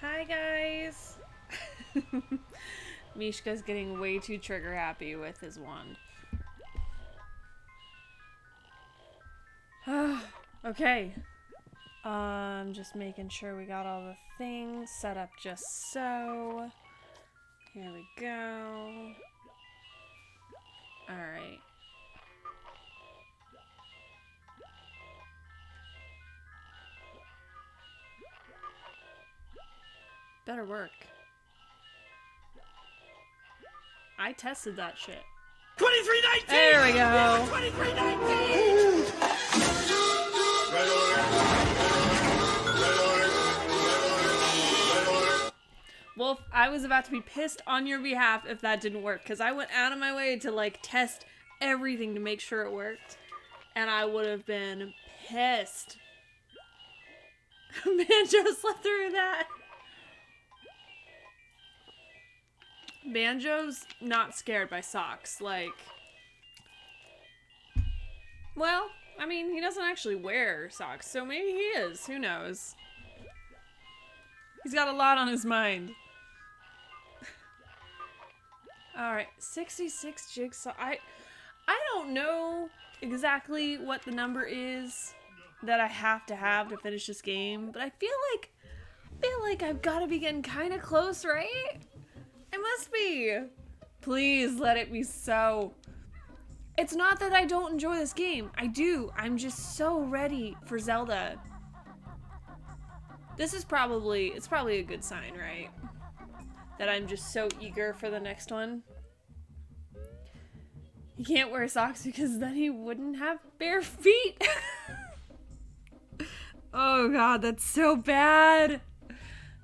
Hi guys! Mishka's getting way too trigger happy with his wand. Okay. Just making sure we got all the things set up just so. Here we go. Alright. Better work. I tested that shit. 2319! There we go. 2319! Wolf, I was about to be pissed on your behalf if that didn't work, because I went out of my way to, like, test everything to make sure it worked, and I would have been pissed. Banjo slept through that. Banjo's not scared by socks, like... Well, I mean, he doesn't actually wear socks, so maybe he is. Who knows? He's got a lot on his mind. Alright, 66 jigsaw. I don't know exactly what the number is that I have to finish this game, but I feel like I've got to be getting kind of close, right? I must be. Please let it be so. It's not that I don't enjoy this game. I do. I'm just so ready for Zelda. It's probably a good sign, right? That I'm just so eager for the next one. He can't wear socks because then he wouldn't have bare feet. Oh god, that's so bad.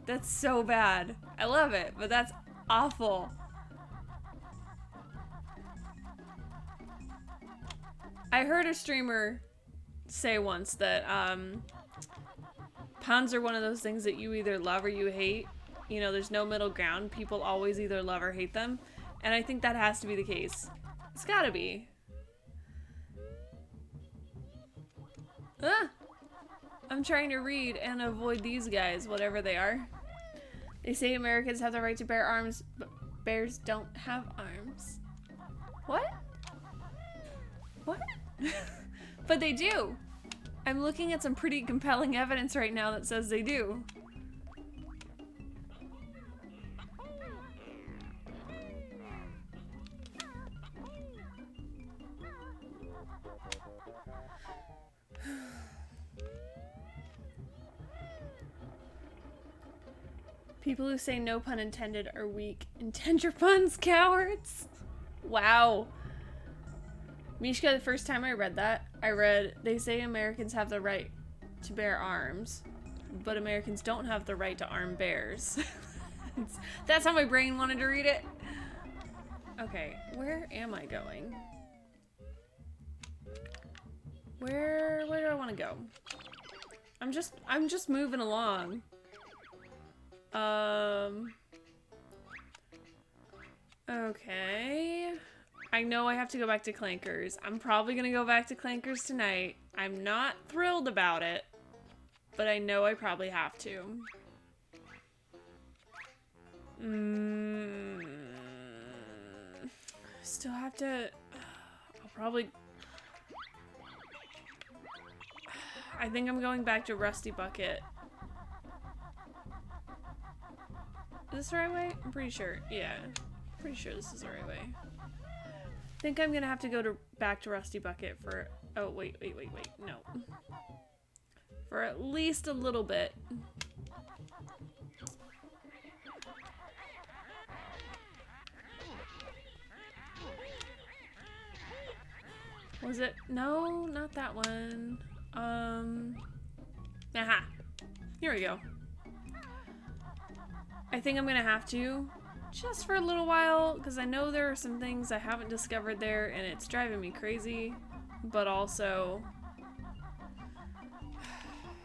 That's so bad. I love it, but that's awful. I heard a streamer say once that puns are one of those things that you either love or you hate. You know, there's no middle ground. People always either love or hate them. And I think that has to be the case. It's gotta be. Ah! I'm trying to read and avoid these guys, whatever they are. They say Americans have the right to bear arms, but bears don't have arms. What? What? But they do. I'm looking at some pretty compelling evidence right now that says they do. People who say no pun intended are weak. Intend your puns, cowards! Wow. Mishka, the first time I read that, I read, they say Americans have the right to bear arms, but Americans don't have the right to arm bears. That's how my brain wanted to read it. Okay, where am I going? Where do I want to go? I'm just moving along. Okay. I know I have to go back to Clankers. I'm probably gonna go back to Clankers tonight. I'm not thrilled about it, but I know I probably have to. Still have to... I'll probably... I think I'm going back to Rusty Bucket. Is this the right way? I'm pretty sure. Yeah. Pretty sure this is the right way. I think I'm gonna have to go back to Rusty Bucket for... Oh, wait. No. For at least a little bit. Was it? No, not that one. Aha. Here we go. I think I'm gonna have to, just for a little while, because I know there are some things I haven't discovered there, and it's driving me crazy, but also,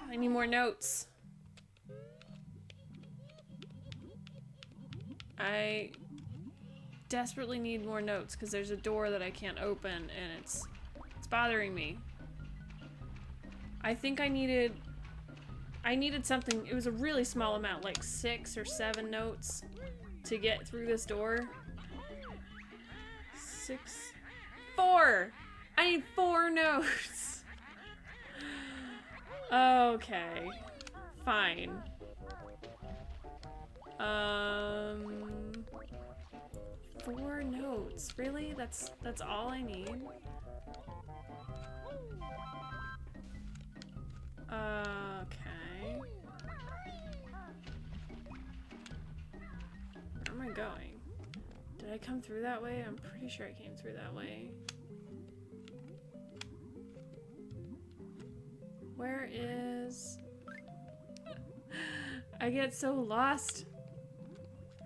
I need more notes. I desperately need more notes, because there's a door that I can't open, and it's bothering me. I think I needed I needed something. It was a really small amount, like 6 or 7 notes to get through this door. 4! I need 4 notes. Okay. Fine. 4 notes. Really? That's all I need? Okay. Where am I going? Did I come through that way? I'm pretty sure I came through that way. Where is... I get so lost.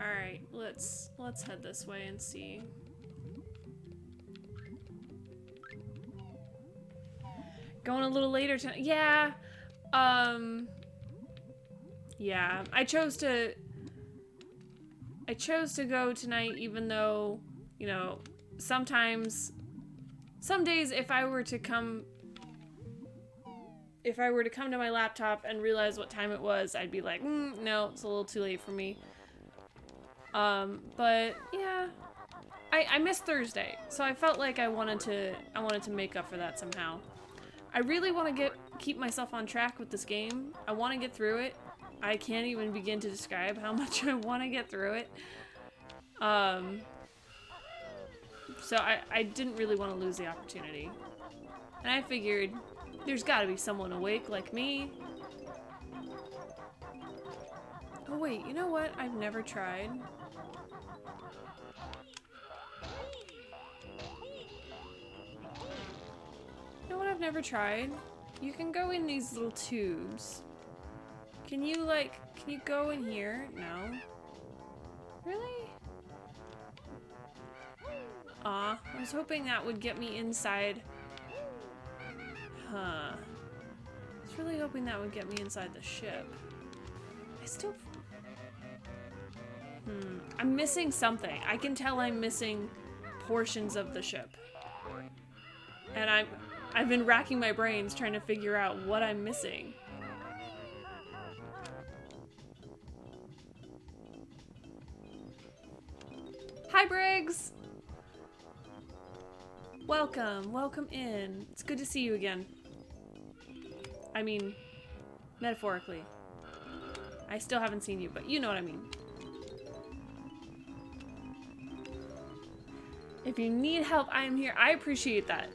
Alright, let's head this way and see. Going a little later tonight. Yeah. Yeah. I chose to go tonight, even though, you know, some days if I were to come to my laptop and realize what time it was, I'd be like, no, it's a little too late for me. But yeah, I missed Thursday, so I felt like I wanted to make up for that somehow. I really want to keep myself on track with this game. I want to get through it. I can't even begin to describe how much I want to get through it. So I didn't really want to lose the opportunity. And I figured there's got to be someone awake like me. Oh wait, you know what? I've never tried. You know what I've never tried? You can go in these little tubes. Can you go in here? No. Really? Aw, I was hoping that would get me inside. Huh. I was really hoping that would get me inside the ship. I still... I'm missing something. I can tell I'm missing portions of the ship. And I've been racking my brains trying to figure out what I'm missing. Hi, Briggs! Welcome, welcome in. It's good to see you again. I mean, metaphorically. I still haven't seen you, but you know what I mean. If you need help, I am here. I appreciate that.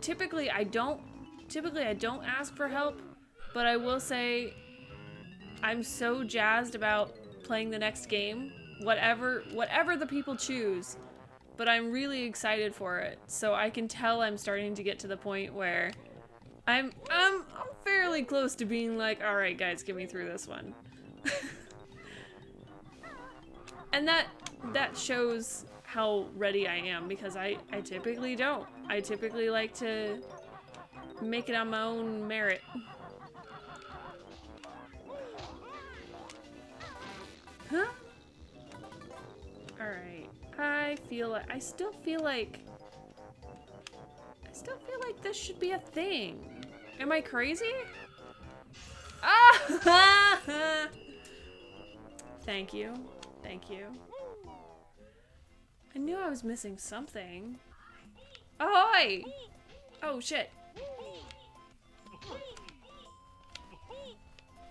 Typically I don't ask for help, but I will say I'm so jazzed about playing the next game, whatever the people choose, but I'm really excited for it. So I can tell I'm starting to get to the point where I'm fairly close to being like, all right, guys, get me through this one. And that shows how ready I am, because I typically don't. I typically like to make it on my own merit. Huh? Alright. I still feel like this should be a thing. Am I crazy? Ah! Thank you. Thank you. I knew I was missing something. Ahoy! Oh shit.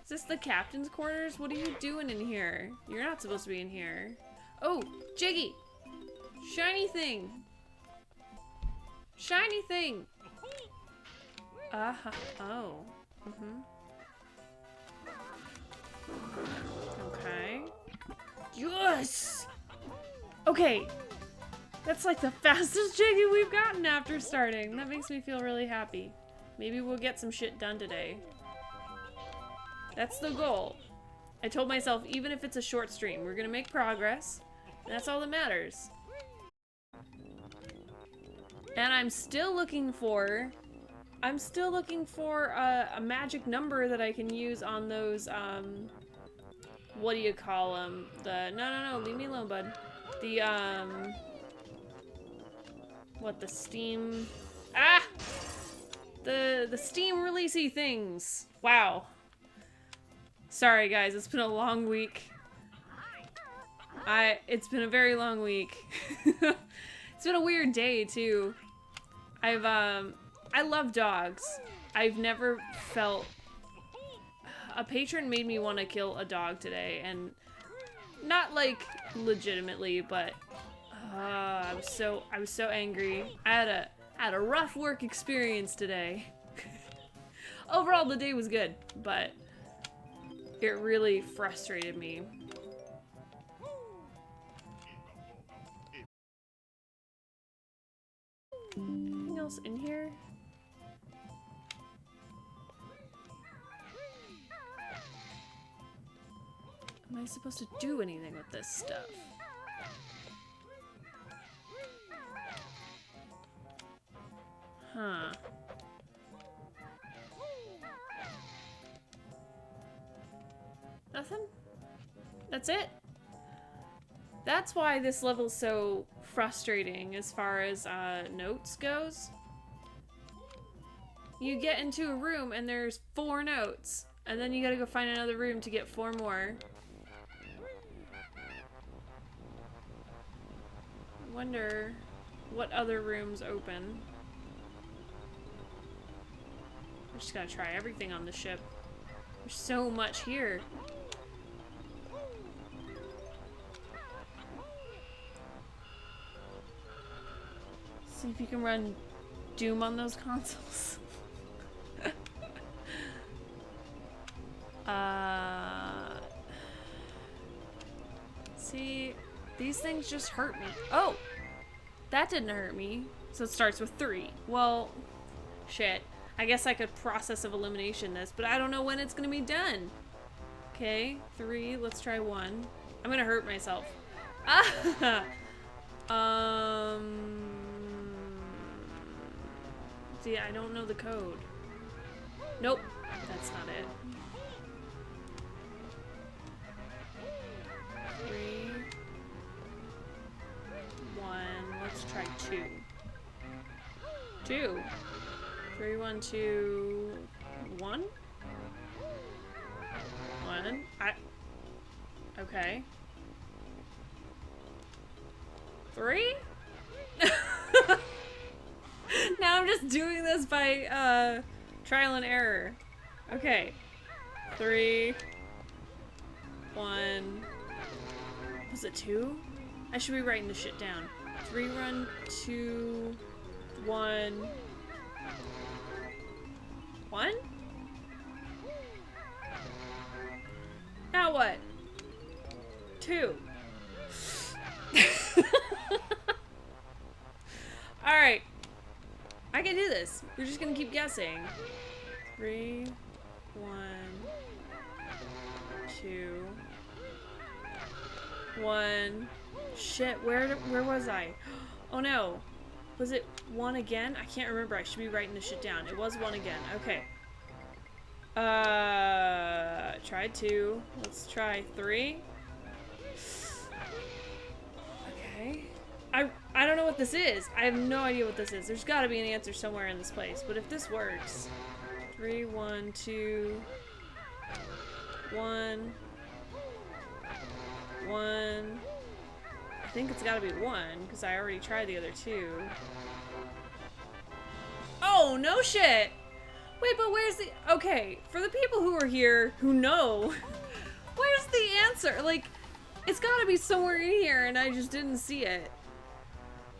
Is this the captain's quarters? What are you doing in here? You're not supposed to be in here. Oh, Jiggy! Shiny thing! Shiny thing! Oh. Okay. Yes! Okay. That's like the fastest Jiggy we've gotten after starting. That makes me feel really happy. Maybe we'll get some shit done today. That's the goal. I told myself, even if it's a short stream, we're gonna make progress. And that's all that matters. And I'm still looking for a magic number that I can use on those, what do you call them? No, leave me alone, bud. The, what, the steam, the the Steam releasey things. Wow. Sorry guys, it's been a long week. It's been a very long week. It's been a weird day too. I love dogs. I've never felt... A patron made me want to kill a dog today, and not like legitimately, but I was so angry. I had a rough work experience today. Overall, the day was good, but it really frustrated me. Anything else in here? Am I supposed to do anything with this stuff? Huh. Nothing? That's it? That's why this level's so frustrating as far as notes goes. You get into a room and there's 4 notes, and then you gotta go find another room to get 4 more. I wonder what other rooms open. I just gotta try everything on the ship. There's so much here. See if you can run Doom on those consoles. See, these things just hurt me. Oh! That didn't hurt me. So it starts with 3. Well, shit. I guess I could process of elimination this, but I don't know when it's gonna be done. Okay, 3. Let's try 1. I'm gonna hurt myself. Ah! See, I don't know the code. Nope, that's not it. 3, 1. Let's try 2. 2. 3, 1, 2, 1. 1. Okay. 3. Now I'm just doing this by trial and error. Okay. 3, 1. Was it 2? I should be writing this shit down. 3, 1, 2, 1. 1? Now what? 2. Alright. I can do this. We're just gonna keep guessing. 3, 1, 2, 1. Shit, where was I? Oh no. Was it 1 again? I can't remember. I should be writing this shit down. It was 1 again. Okay. Tried 2. Let's try 3. Okay. I don't know what this is. I have no idea what this is. There's gotta be an answer somewhere in this place. But if this works. 3, 1, 2, 1. 1. I think it's gotta be 1, because I already tried the other 2. Oh, no shit! Wait, but where's the... Okay, for the people who are here, who know, where's the answer? Like, it's gotta be somewhere in here, and I just didn't see it.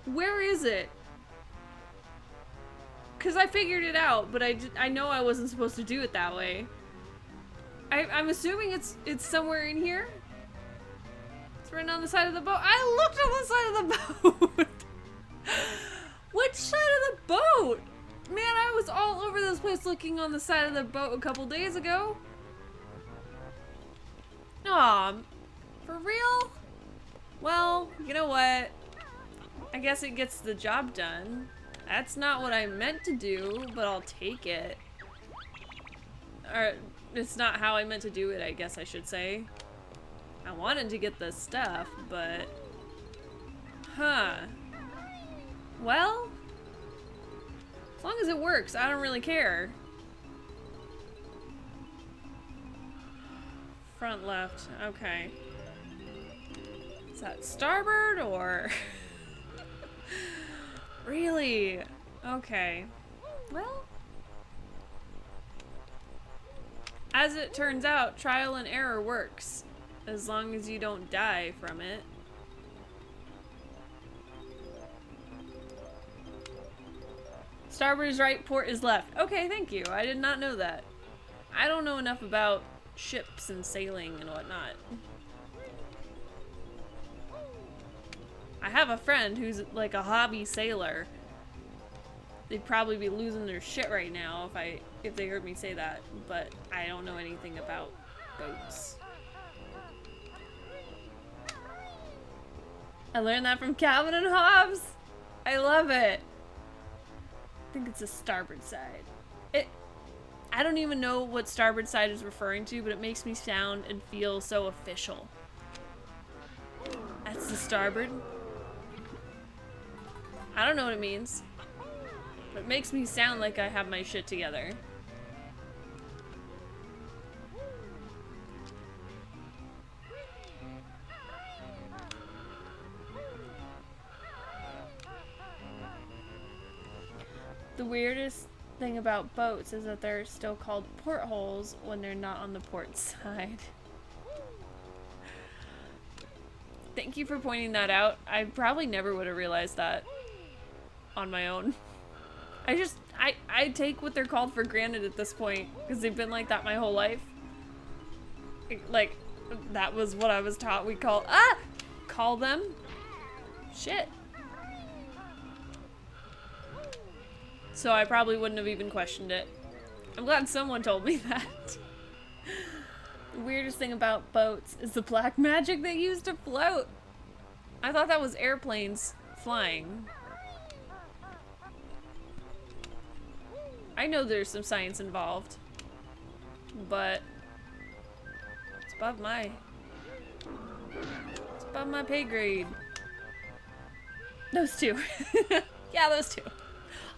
Where is it? Because I figured it out, but I know I wasn't supposed to do it that way. I'm assuming it's somewhere in here. It's written on the side of the boat. I looked on the side of the boat! Which side of the boat? Man, I was all over this place looking on the side of the boat a couple days ago. Aw, for real? Well, you know what? I guess it gets the job done. That's not what I meant to do, but I'll take it. Or, it's not how I meant to do it, I guess I should say. I wanted to get the stuff, but... Huh. Well... As long as it works, I don't really care. Front left, okay. Is that starboard or? Really? Okay. Well, as it turns out, trial and error works. As long as you don't die from it. Starboard is right, port is left. Okay, thank you. I did not know that. I don't know enough about ships and sailing and whatnot. I have a friend who's like a hobby sailor. They'd probably be losing their shit right now if they heard me say that, but I don't know anything about boats. I learned that from Calvin and Hobbes. I love it. I think it's the starboard side. I don't even know what starboard side is referring to, but it makes me sound and feel so official. That's the starboard. I don't know what it means, but it makes me sound like I have my shit together. The weirdest thing about boats is that they're still called portholes when they're not on the port side. Thank you for pointing that out. I probably never would have realized that on my own. I take what they're called for granted at this point because they've been like that my whole life. Like, that was what I was taught we call them. Shit. So I probably wouldn't have even questioned it. I'm glad someone told me that. The weirdest thing about boats is the black magic they use to float. I thought that was airplanes flying. I know there's some science involved, but it's above my pay grade. Those two. Yeah, those two.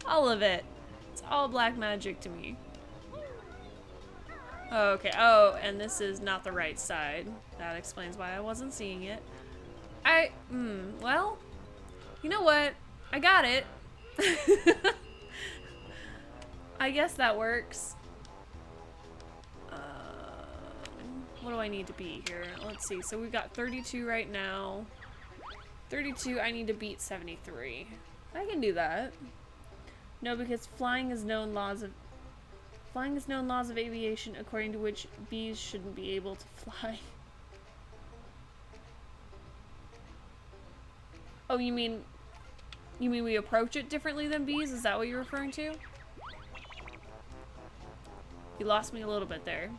All of it. It's all black magic to me. Okay, oh, and this is not the right side. That explains why I wasn't seeing it. Well, you know what? I got it. I guess that works. What do I need to be here? Let's see, so we've got 32 right now. 32, I need to beat 73. I can do that. No, because flying is known laws of aviation according to which bees shouldn't be able to fly. Oh, you mean we approach it differently than bees? Is that what you're referring to? You lost me a little bit there.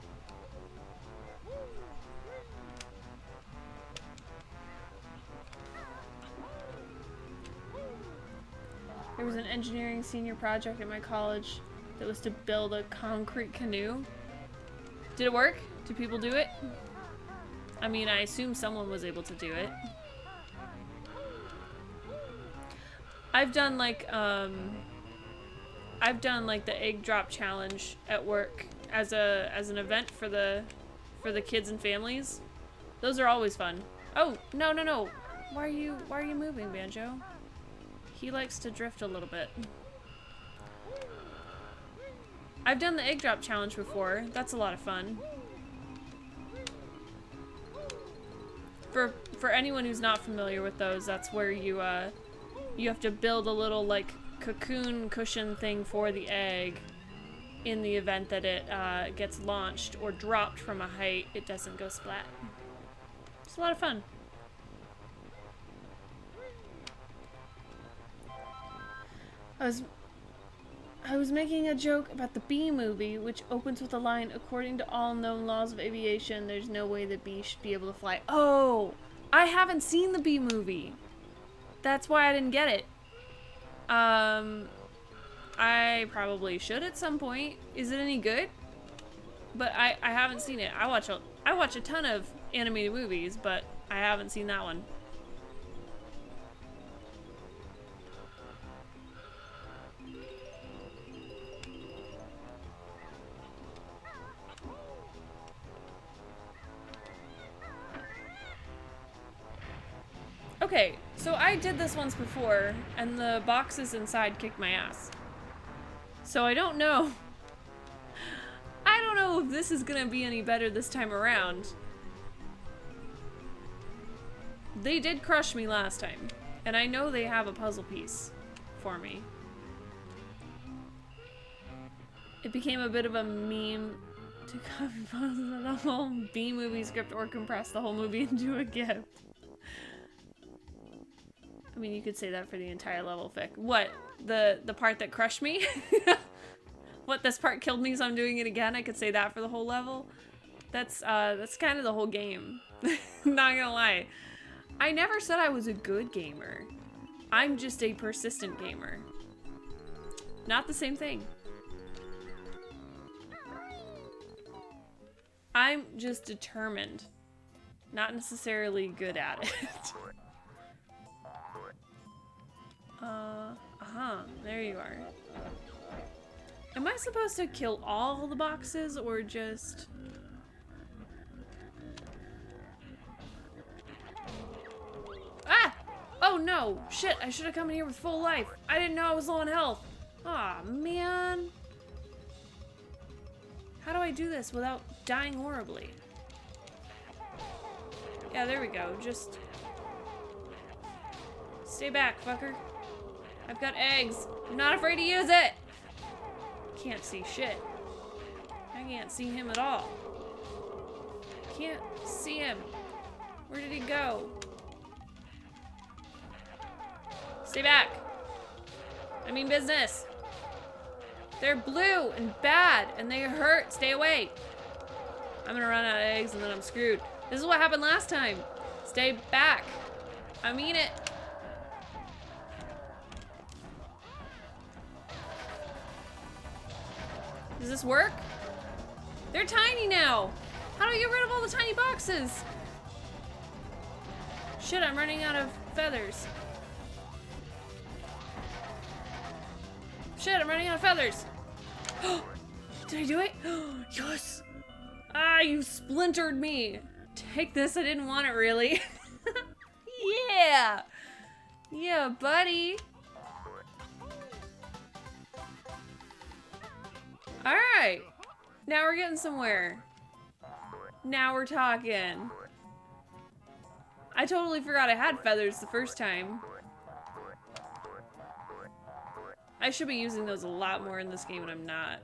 There was an engineering senior project at my college that was to build a concrete canoe. Did it work? Did people do it? I mean, I assume someone was able to do it. I've done like the egg drop challenge at work as an event for the kids and families. Those are always fun. Oh, no. Why are you moving, Banjo? He likes to drift a little bit. I've done the egg drop challenge before. That's a lot of fun. For anyone who's not familiar with those, that's where you have to build a little like cocoon cushion thing for the egg. In the event that it gets launched or dropped from a height, it doesn't go splat. It's a lot of fun. I was making a joke about the Bee movie, which opens with the line, "According to all known laws of aviation, there's no way the bee should be able to fly." Oh, I haven't seen the Bee movie. That's why I didn't get it. I probably should at some point. Is it any good? But I haven't seen it. I watch a ton of animated movies, but I haven't seen that one. Okay, so I did this once before, and the boxes inside kicked my ass. So I don't know. I don't know if this is gonna be any better this time around. They did crush me last time, and I know they have a puzzle piece for me. It became a bit of a meme to copy the whole B-movie script or compress the whole movie into a GIF. I mean, you could say that for the entire level, Fic. What? The part that crushed me? What, this part killed me, so I'm doing it again? I could say that for the whole level? That's kind of the whole game. Not gonna lie. I never said I was a good gamer. I'm just a persistent gamer. Not the same thing. I'm just determined. Not necessarily good at it. There you are. Am I supposed to kill all the boxes or just... Ah! Oh no! Shit, I should have come in here with full life. I didn't know I was low on health. Aw, man. How do I do this without dying horribly? Yeah, there we go. Just... stay back, fucker. I've got eggs. I'm not afraid to use it! Can't see shit. I can't see him at all. Can't see him. Where did he go? Stay back. I mean business. They're blue and bad and they hurt. Stay away. I'm gonna run out of eggs and then I'm screwed. This is what happened last time. Stay back. I mean it. Does this work? They're tiny now. How do I get rid of all the tiny boxes? Shit, I'm running out of feathers. Shit, I'm running out of feathers. Did I do it? Yes. Ah, you splintered me. Take this, I didn't want it really. Yeah. Yeah, buddy. All right. Now we're getting somewhere. Now we're talking. I totally forgot I had feathers the first time. I should be using those a lot more in this game and I'm not.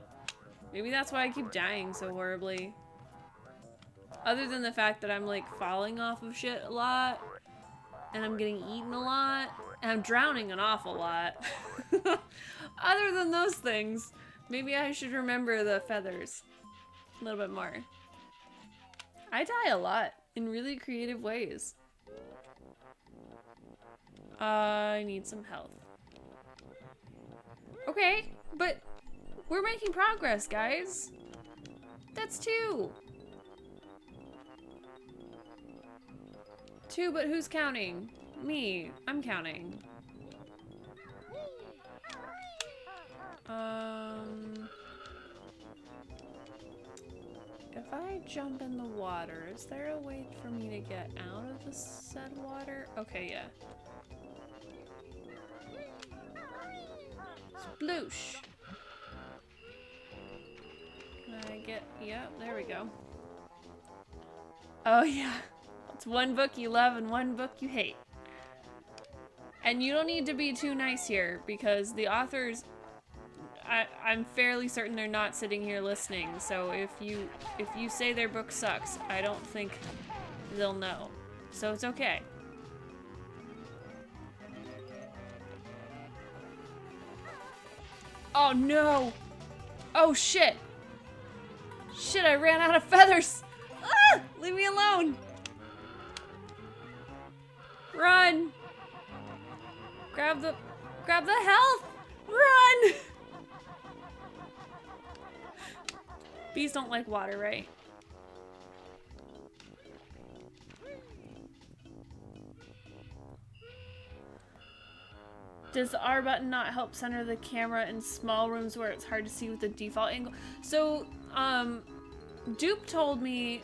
Maybe that's why I keep dying so horribly. Other than the fact that I'm like falling off of shit a lot and I'm getting eaten a lot and I'm drowning an awful lot. Other than those things, maybe I should remember the feathers a little bit more. I die a lot in really creative ways. I need some health. Okay, but we're making progress, guys. That's 2. 2, but who's counting? Me. I'm counting. If I jump in the water, is there a way for me to get out of the said water? Okay, yeah. Sploosh. Can I get, yeah, there we go. Oh yeah, it's one book you love and one book you hate. And you don't need to be too nice here because the authors, I'm fairly certain they're not sitting here listening. So if you say their book sucks, I don't think they'll know. So it's okay. Oh no! Oh shit! Shit, I ran out of feathers! Ah! Leave me alone! Run! Grab the health! Run! Bees don't like water, right? Does the R button not help center the camera in small rooms where it's hard to see with the default angle? So, Dupe told me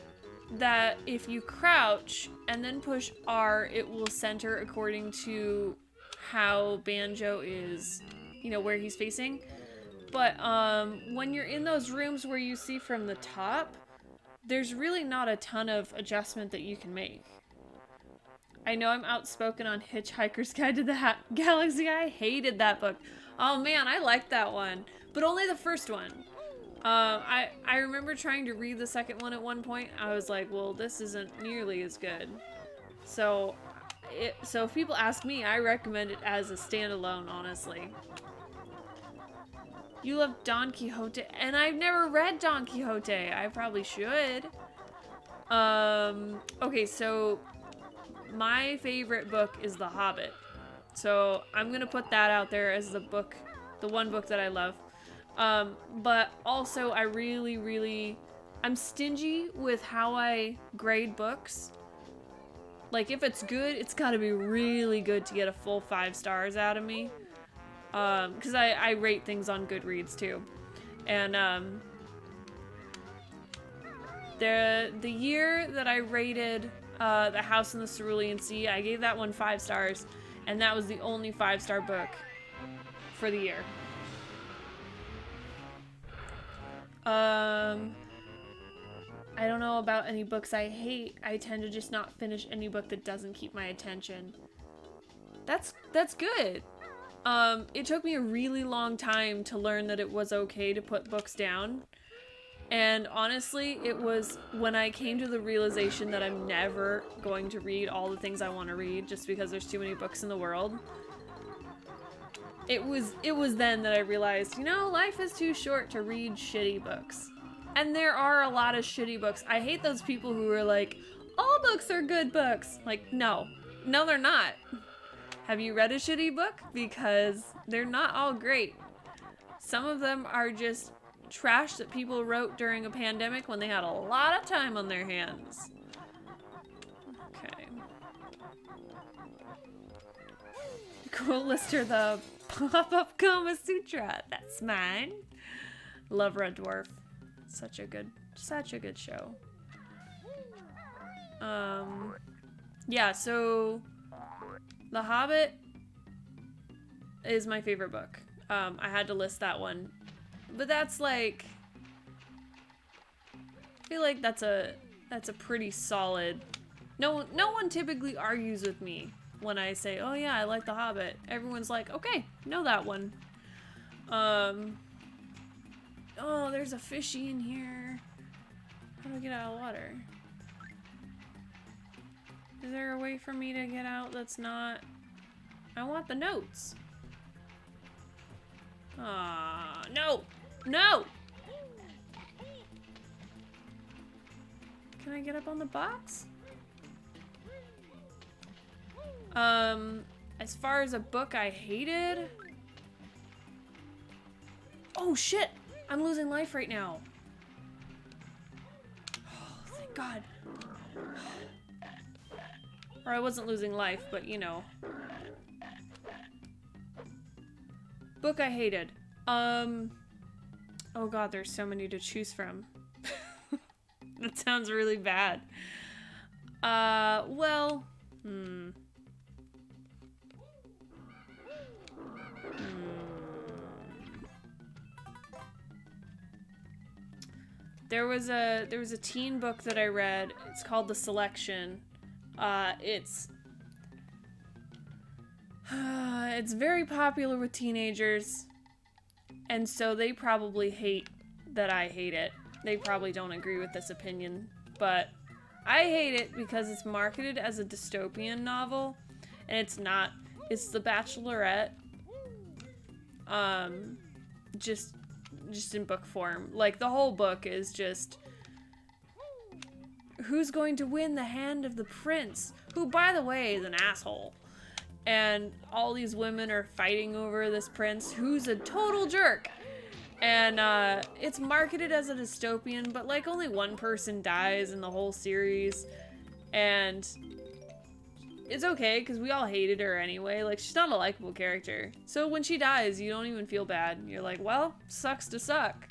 that if you crouch and then push R, it will center according to how Banjo is, you know, where he's facing. But when you're in those rooms where you see from the top, there's really not a ton of adjustment that you can make. I know I'm outspoken on Hitchhiker's Guide to the Galaxy. I hated that book. Oh man, I liked that one, but only the first one. I remember trying to read the second one at one point. I was like, well, this isn't nearly as good. So if people ask me, I recommend it as a standalone, honestly. You love Don Quixote, and I've never read Don Quixote. I probably should. Okay, so my favorite book is The Hobbit. So I'm gonna put that out there as the one book that I love. But also I I'm stingy with how I grade books. Like if it's good, it's gotta be really good to get a full 5 stars out of me. Cause I rate things on Goodreads too. And, the year that I rated, The House in the Cerulean Sea, I gave that one 5 stars, and that was the only 5-star book for the year. I don't know about any books I hate. I tend to just not finish any book that doesn't keep my attention. That's good. It took me a really long time to learn that it was okay to put books down. And honestly, it was when I came to the realization that I'm never going to read all the things I want to read just because there's too many books in the world. It was then that I realized, you know, life is too short to read shitty books. And there are a lot of shitty books. I hate those people who are like, all books are good books. Like, no, they're not. Have you read a shitty book? Because they're not all great. Some of them are just trash that people wrote during a pandemic when they had a lot of time on their hands. Okay. Cool, Lister, the pop-up Kama Sutra. That's mine. Love Red Dwarf. Such a good show. Yeah, so The Hobbit is my favorite book. I had to list that one. But that's like, I feel like that's a pretty solid. No one typically argues with me when I say, "Oh yeah, I like The Hobbit." Everyone's like, "Okay, know that one." Oh, there's a fishy in here. How do I get out of the water? Is there a way for me to get out that's not... I want the notes. Ah, no! No! Can I get up on the box? As far as a book I hated... Oh shit! I'm losing life right now. Oh, thank God. Or I wasn't losing life, but you know. Book I hated. Oh God, there's so many to choose from. That sounds really bad. Well, There was a teen book that I read. It's called The Selection. It's very popular with teenagers, and so they probably hate that I hate it. They probably don't agree with this opinion, but I hate it because it's marketed as a dystopian novel, and it's not. It's The Bachelorette, just in book form. Like, the whole book is just, who's going to win the hand of the prince, who, by the way, is an asshole. And all these women are fighting over this prince who's a total jerk. And it's marketed as a dystopian, but like only one person dies in the whole series. And it's okay, because we all hated her anyway. Like, she's not a likable character. So when she dies, you don't even feel bad. You're like, well, sucks to suck.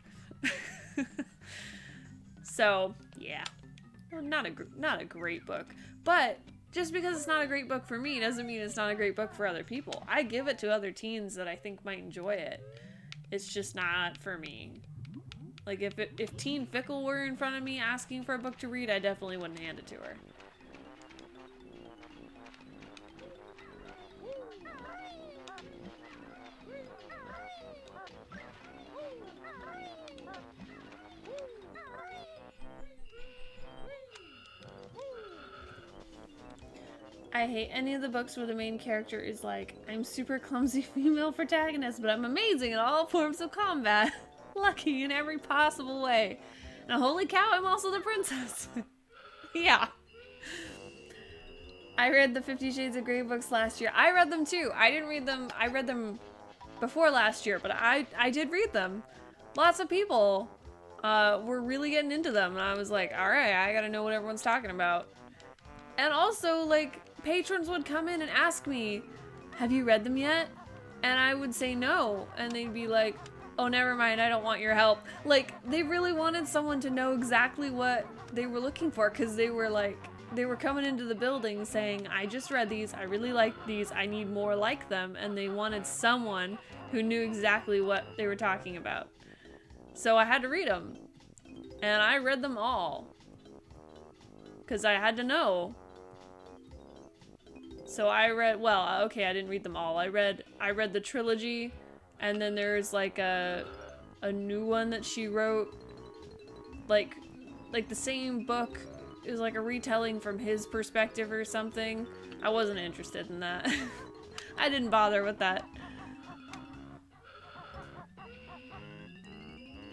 So, yeah. well, not a great book, but just because it's not a great book for me doesn't mean it's not a great book for other people. I give it to other teens that I think might enjoy it. It's just not for me. Like, if Teen Fickle were in front of me asking for a book to read, I definitely wouldn't hand it to her. I hate any of the books where the main character is like, I'm super clumsy female protagonist, but I'm amazing in all forms of combat. Lucky in every possible way. And holy cow, I'm also the princess. Yeah. I read the 50 Shades of Grey books last year. I read them too. I didn't read them. I read them before last year, but I did read them. Lots of people were really getting into them. And I was like, all right, I gotta know what everyone's talking about. And also, like, patrons would come in and ask me, have you read them yet? And I would say no. And they'd be like, oh, never mind, I don't want your help. Like, they really wanted someone to know exactly what they were looking for, because they were like, they were coming into the building saying, I just read these, I really like these, I need more like them, and they wanted someone who knew exactly what they were talking about. So I had to read them. And I read them all. Because I had to know. So I read, well, okay, I didn't read them all. I read the trilogy, and then there's like a new one that she wrote, like the same book is like a retelling from his perspective or something. I wasn't interested in that. I didn't bother with that.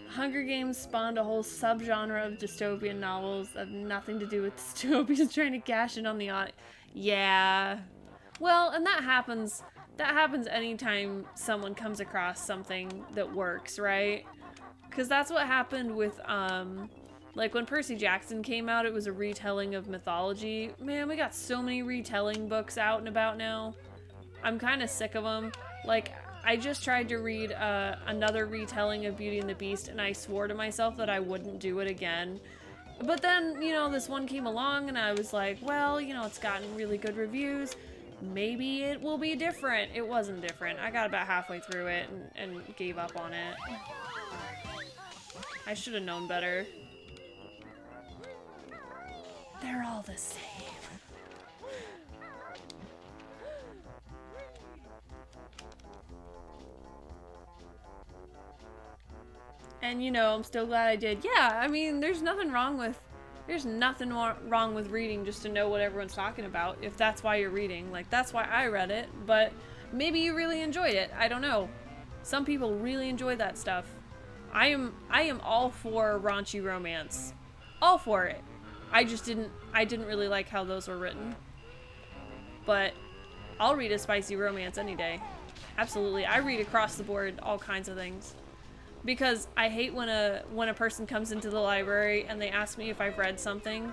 Hunger Games spawned a whole subgenre of dystopian novels that have nothing to do with dystopians trying to cash in on the audience. Yeah. Well, and that happens anytime someone comes across something that works, right? Because that's what happened with, like when Percy Jackson came out, it was a retelling of mythology. Man, we got so many retelling books out and about now. I'm kind of sick of them. Like, I just tried to read another retelling of Beauty and the Beast, and I swore to myself that I wouldn't do it again. But then, you know, this one came along, and I was like, well, you know, it's gotten really good reviews. Maybe it will be different. It wasn't different. I got about halfway through it and gave up on it. I should have known better. They're all the same. And, you know, I'm still glad I did. Yeah, I mean, there's nothing wrong with reading just to know what everyone's talking about, if that's why you're reading. Like, that's why I read it, but maybe you really enjoyed it. I don't know. Some people really enjoy that stuff. I am all for raunchy romance. All for it. I didn't really like how those were written. But I'll read a spicy romance any day. Absolutely. I read across the board all kinds of things. Because I hate when a person comes into the library and they ask me if I've read something,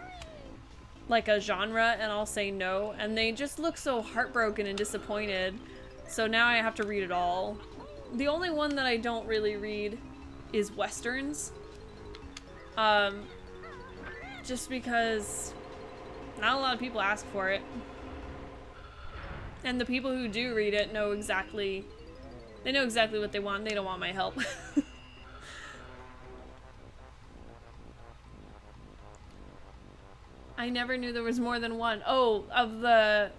like a genre, and I'll say no, and they just look so heartbroken and disappointed. So now I have to read it all. The only one that I don't really read is Westerns. Just because not a lot of people ask for it. And the people who do read it know exactly what they want. They don't want my help. I never knew there was more than one. Oh, of the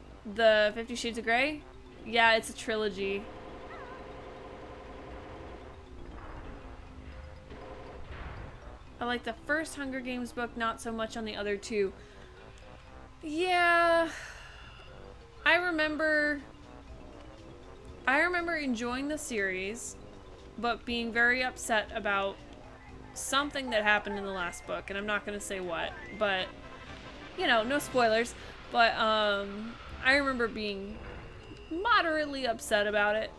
50 Shades of Grey? Yeah, it's a trilogy. I like the first Hunger Games book, not so much on the other two. Yeah. I remember enjoying the series, but being very upset about something that happened in the last book, and I'm not going to say what, but you know, no spoilers, but I remember being moderately upset about it.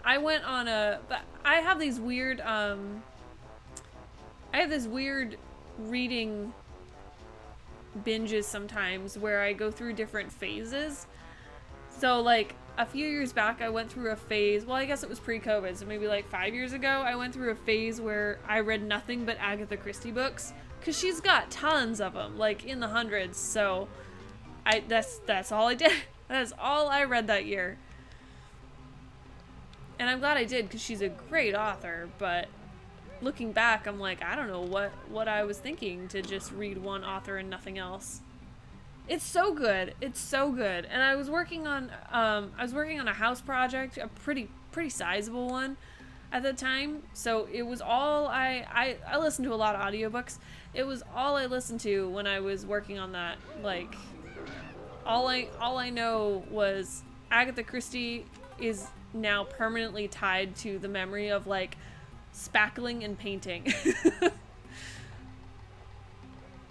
I went on I have these weird reading binges sometimes where I go through different phases. So like a few years back, I went through a phase. Well, I guess it was pre-COVID, so maybe like 5 years ago, I went through a phase where I read nothing but Agatha Christie books, because she's got tons of them, like in the hundreds. So that's all I did. That's all I read that year. And I'm glad I did, because she's a great author, but looking back, I'm like, I don't know what I was thinking to just read one author and nothing else. It's so good. It's so good. And I was working on a house project, a pretty sizable one at the time. So it was all I listened to a lot of audiobooks. It was all I listened to when I was working on that. Like all I know was Agatha Christie is now permanently tied to the memory of like spackling and painting.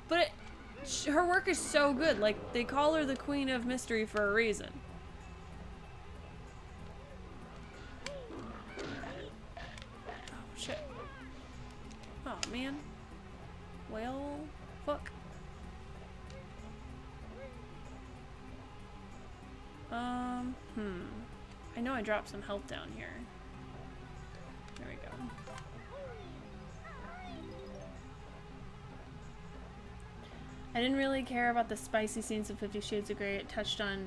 But her work is so good. Like, they call her the Queen of Mystery for a reason. Oh, shit. Oh, man. Well, fuck. I know I dropped some health down here. There we go. I didn't really care about the spicy scenes of 50 Shades of Grey. It touched on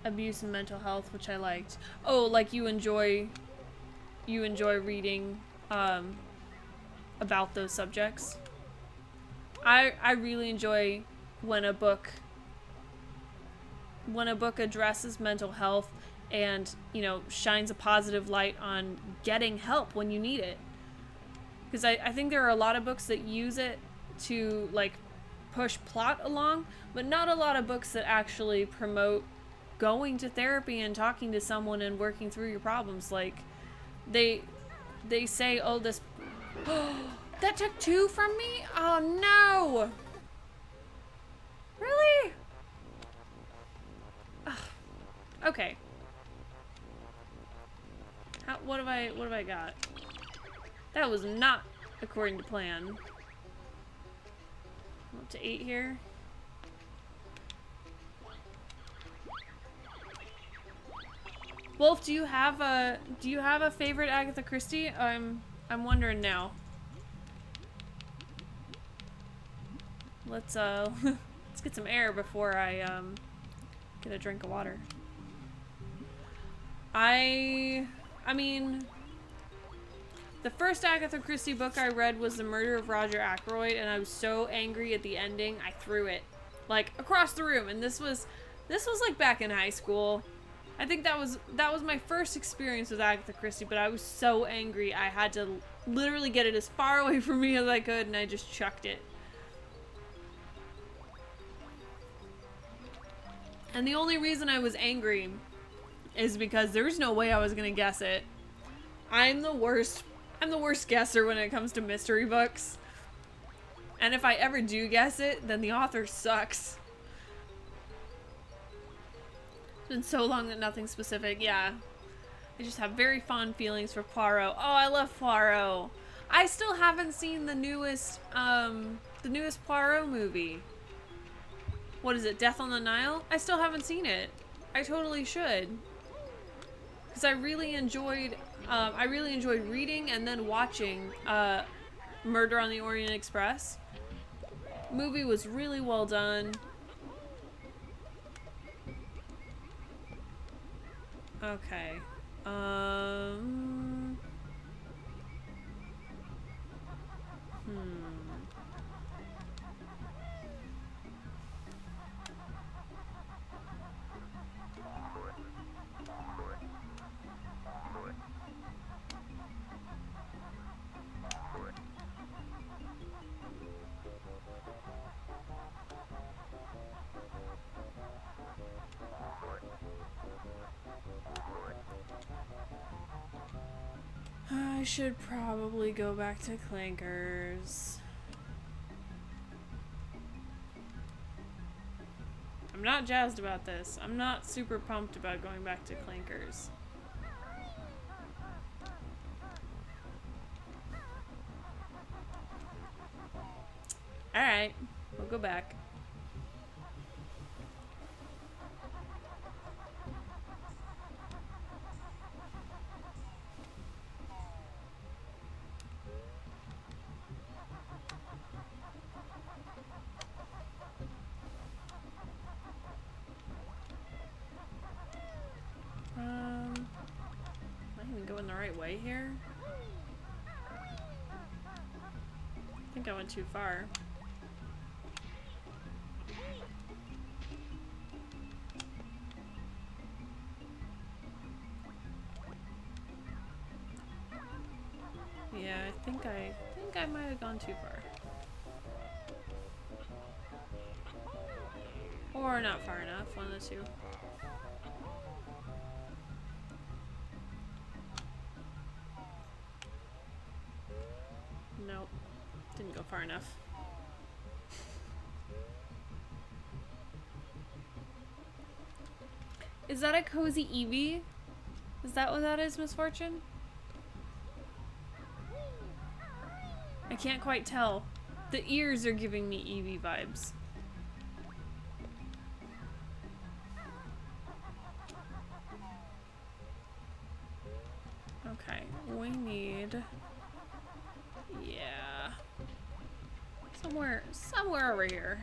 abuse and mental health, which I liked. Oh, like you enjoy reading about those subjects. I really enjoy when a book addresses mental health and, you know, shines a positive light on getting help when you need it. Because I think there are a lot of books that use it to, like, push plot along, but not a lot of books that actually promote going to therapy and talking to someone and working through your problems. Like, they say, oh, this... that took 2 from me? Oh, no! Really? Ugh. Okay. What have I got? That was not according to plan. I'm up to 8 here. Wolf, do you have a favorite Agatha Christie? I'm wondering now. Let's let's get some air before I get a drink of water. I mean, the first Agatha Christie book I read was The Murder of Roger Ackroyd, and I was so angry at the ending, I threw it like across the room. And this was like back in high school. I think that was my first experience with Agatha Christie, but I was so angry I had to literally get it as far away from me as I could, and I just chucked it. And the only reason I was angry is because there's no way I was gonna guess it. I'm the worst guesser when it comes to mystery books. And if I ever do guess it, then the author sucks. It's been so long that nothing specific, yeah. I just have very fond feelings for Poirot. Oh, I love Poirot. I still haven't seen the newest Poirot movie. What is it, Death on the Nile? I still haven't seen it. I totally should. Because I really enjoyed reading and then watching Murder on the Orient Express. Movie was really well done. Okay. I should probably go back to Clankers. I'm not jazzed about this. I'm not super pumped about going back to Clankers. Alright, we'll go back. right way here? I think I went too far. Yeah, I think I might have gone too far. Or not far enough, one of the two. Nope. Didn't go far enough. Is that a cozy Eevee? Is that what that is, Misfortune? I can't quite tell. The ears are giving me Eevee vibes. Okay, we need... Yeah. Somewhere over here.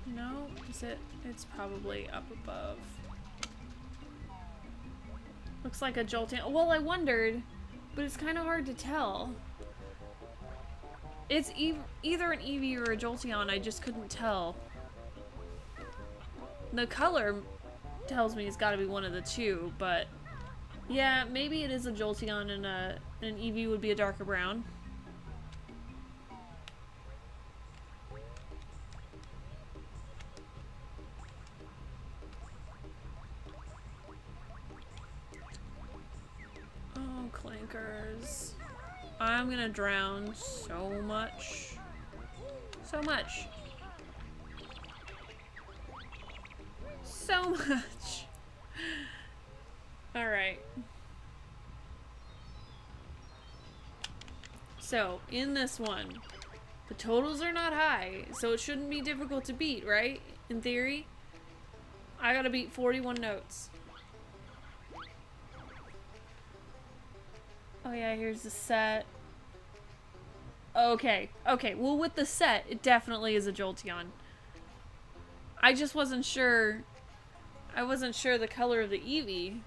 No, is it? It's probably up above. Looks like a jolting. Well, I wondered, but it's kind of hard to tell. It's either an Eevee or a Jolteon, I just couldn't tell. The color tells me it's gotta be one of the two, but yeah, maybe it is a Jolteon and an Eevee would be a darker brown. Oh, clankers. I'm gonna drown so much. So much. So much. Alright. So, in this one, the totals are not high, so it shouldn't be difficult to beat, right? In theory. I gotta beat 41 notes. Oh yeah, here's the set. Okay, okay, well with the set, it definitely is a Jolteon. I just wasn't sure. I wasn't sure the color of the Eevee.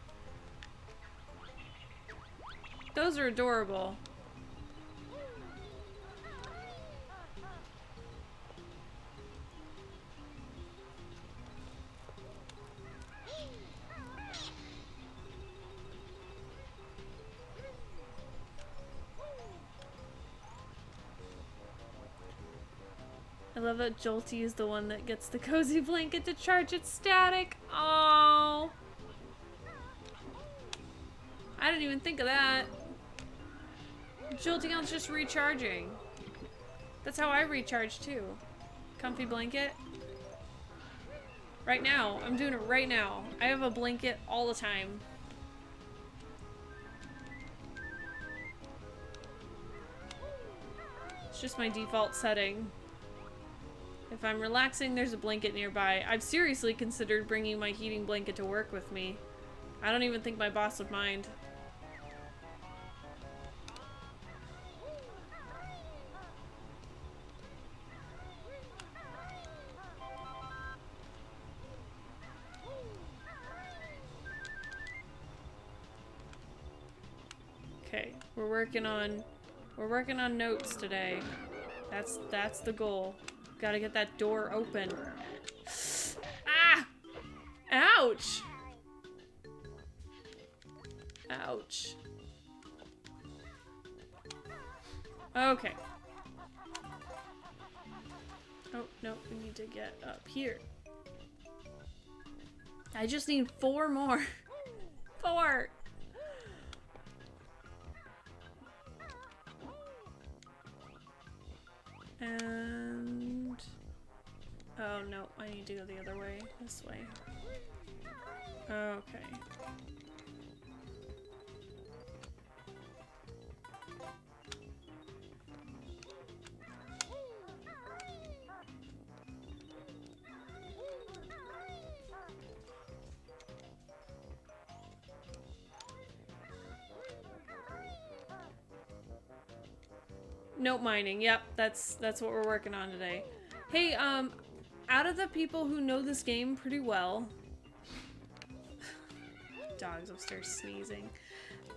Those are adorable. I love that Jolty is the one that gets the cozy blanket to charge its static. Oh, I didn't even think of that. Jolteon's just recharging. That's how I recharge too. Comfy blanket. Right now. I'm doing it right now. I have a blanket all the time. It's just my default setting. If I'm relaxing, there's a blanket nearby. I've seriously considered bringing my heating blanket to work with me. I don't even think my boss would mind. Okay, we're working on notes today. That's the goal. Gotta get that door open. Ah! Ouch! Ouch. Okay. Oh, no, we need to get up here. I just need 4 more. 4! And... oh, no, I need to go the other way. This way. Okay. Note mining. Yep, that's what we're working on today. Hey, out of the people who know this game pretty well, dog's upstairs sneezing.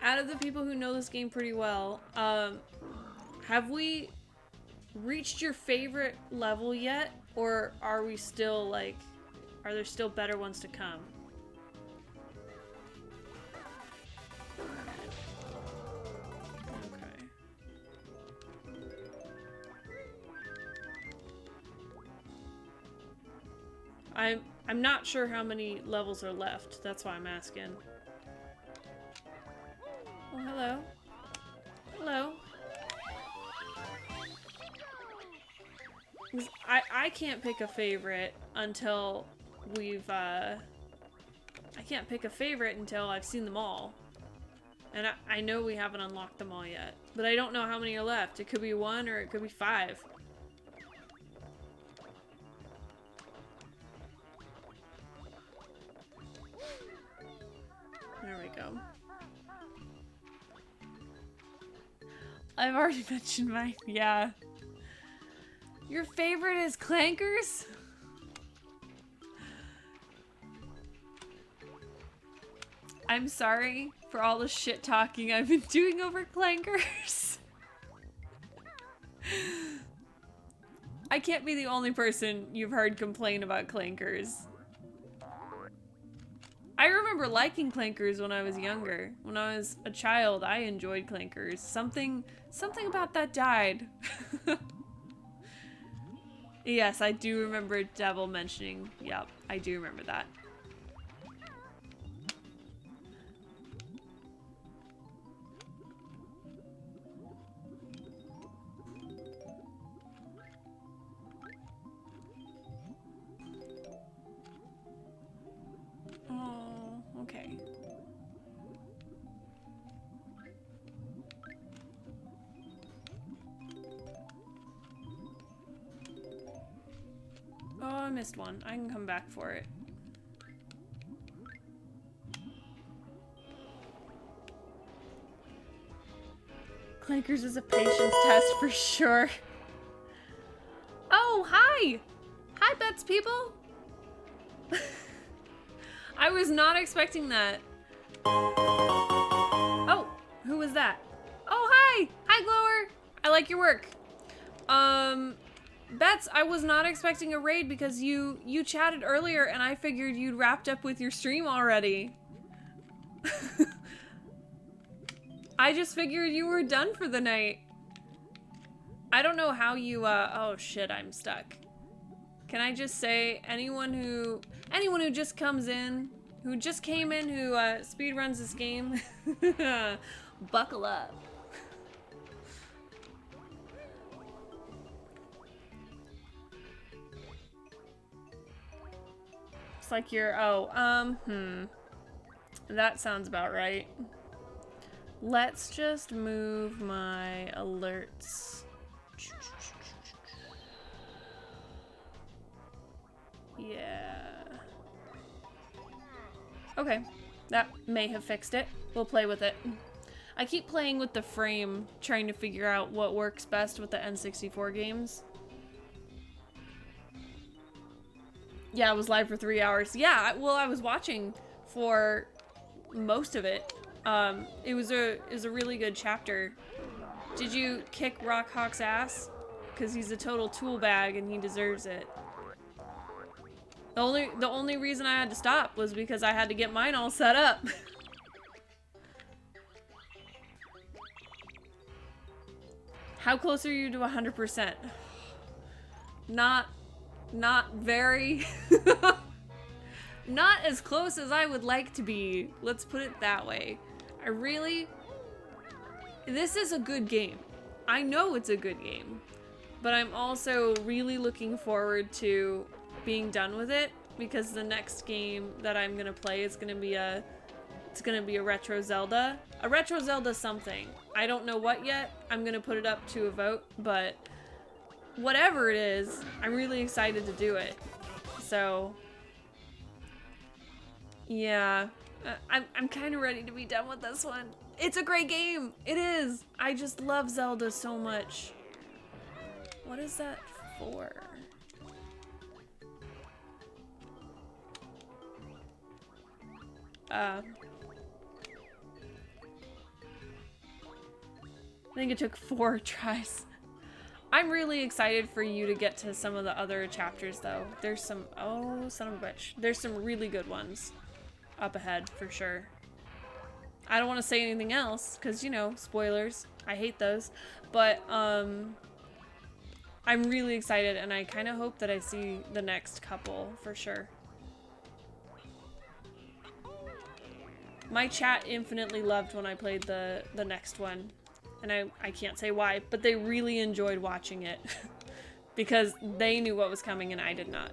Out of the people who know this game pretty well, have we reached your favorite level yet, or are we still like, are there still better ones to come? I'm not sure how many levels are left. That's why I'm asking. Oh, hello. Hello. I can't pick a favorite until we've, I can't pick a favorite until I've seen them all. And I know we haven't unlocked them all yet. But I don't know how many are left. It could be 1 or it could be 5. There we go. I've already mentioned mine. Yeah. Your favorite is Clankers? I'm sorry for all the shit talking I've been doing over Clankers. I can't be the only person you've heard complain about Clankers. I remember liking Clankers when I was younger. When I was a child, I enjoyed Clankers. Something about that died. Yes, I do remember Devil mentioning. Yep, I do remember that. Oh, okay. Oh, I missed one. I can come back for it. Clankers is a patience test for sure. Oh, hi! Hi, Bets people! I was not expecting that. Oh, who was that? Oh, hi! Hi, Glower! I like your work. Bets, I was not expecting a raid because you chatted earlier and I figured you'd wrapped up with your stream already. I just figured you were done for the night. I don't know how you, oh shit, I'm stuck. Can I just say, anyone who just comes in, who just came in, who speedruns this game, buckle up. It's like you're, that sounds about right. Let's just move my alerts. Yeah. Okay, that may have fixed it. We'll play with it. I keep playing with the frame, trying to figure out what works best with the N64 games. Yeah, I was live for 3 hours. Yeah, well, I was watching for most of it. It was a really good chapter. Did you kick Rockhawk's ass? Because he's a total tool bag and he deserves it. The only reason I had to stop was because I had to get mine all set up. How close are you to 100%? Not very. Not as close as I would like to be. Let's put it that way. This is a good game. I know it's a good game, but I'm also really looking forward to being done with it because the next game that I'm gonna play is gonna be a retro Zelda. A retro Zelda something. I don't know what yet. I'm gonna put it up to a vote, but whatever it is, I'm really excited to do it. So yeah, I'm kind of ready to be done with this one. It's a great game. It is. I just love Zelda so much. what is that for? I think it took 4 tries. I'm really excited for you to get to some of the other chapters though. There's some, oh son of a bitch. There's some really good ones up ahead for sure. I don't want to say anything else because, you know, spoilers. I hate those. But I'm really excited and I kind of hope that I see the next couple for sure. My chat infinitely loved when I played the next one. And I can't say why, but they really enjoyed watching it. Because they knew what was coming and I did not.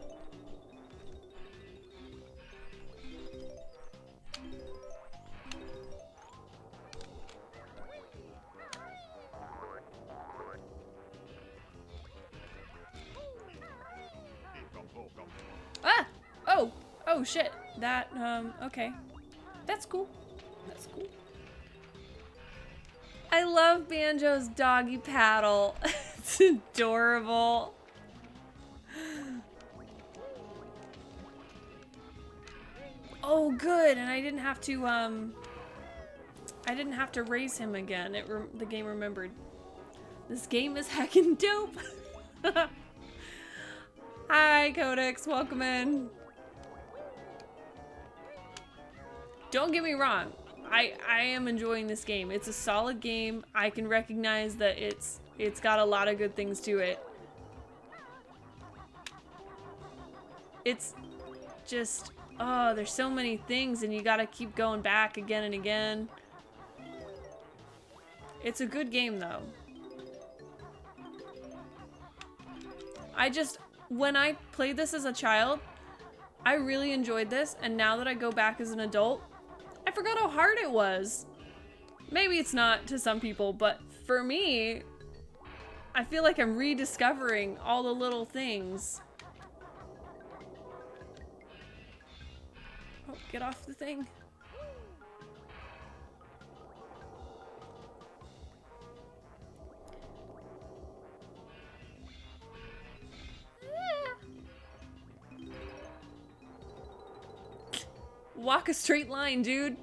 Ah! Oh! Oh shit. That, okay. That's cool. That's cool. I love Banjo's doggy paddle. It's adorable. Oh, good. And I didn't have to raise him again. The game remembered. This game is heckin' dope. Hi, Codex. Welcome in. Don't get me wrong. I am enjoying this game. It's a solid game. I can recognize that it's got a lot of good things to it. It's just, oh, there's so many things and you gotta keep going back again and again. It's a good game though. When I played this as a child, I really enjoyed this, and now that I go back as an adult, I forgot how hard it was. Maybe it's not to some people, but for me, I feel like I'm rediscovering all the little things. Oh, get off the thing. Walk a straight line, dude.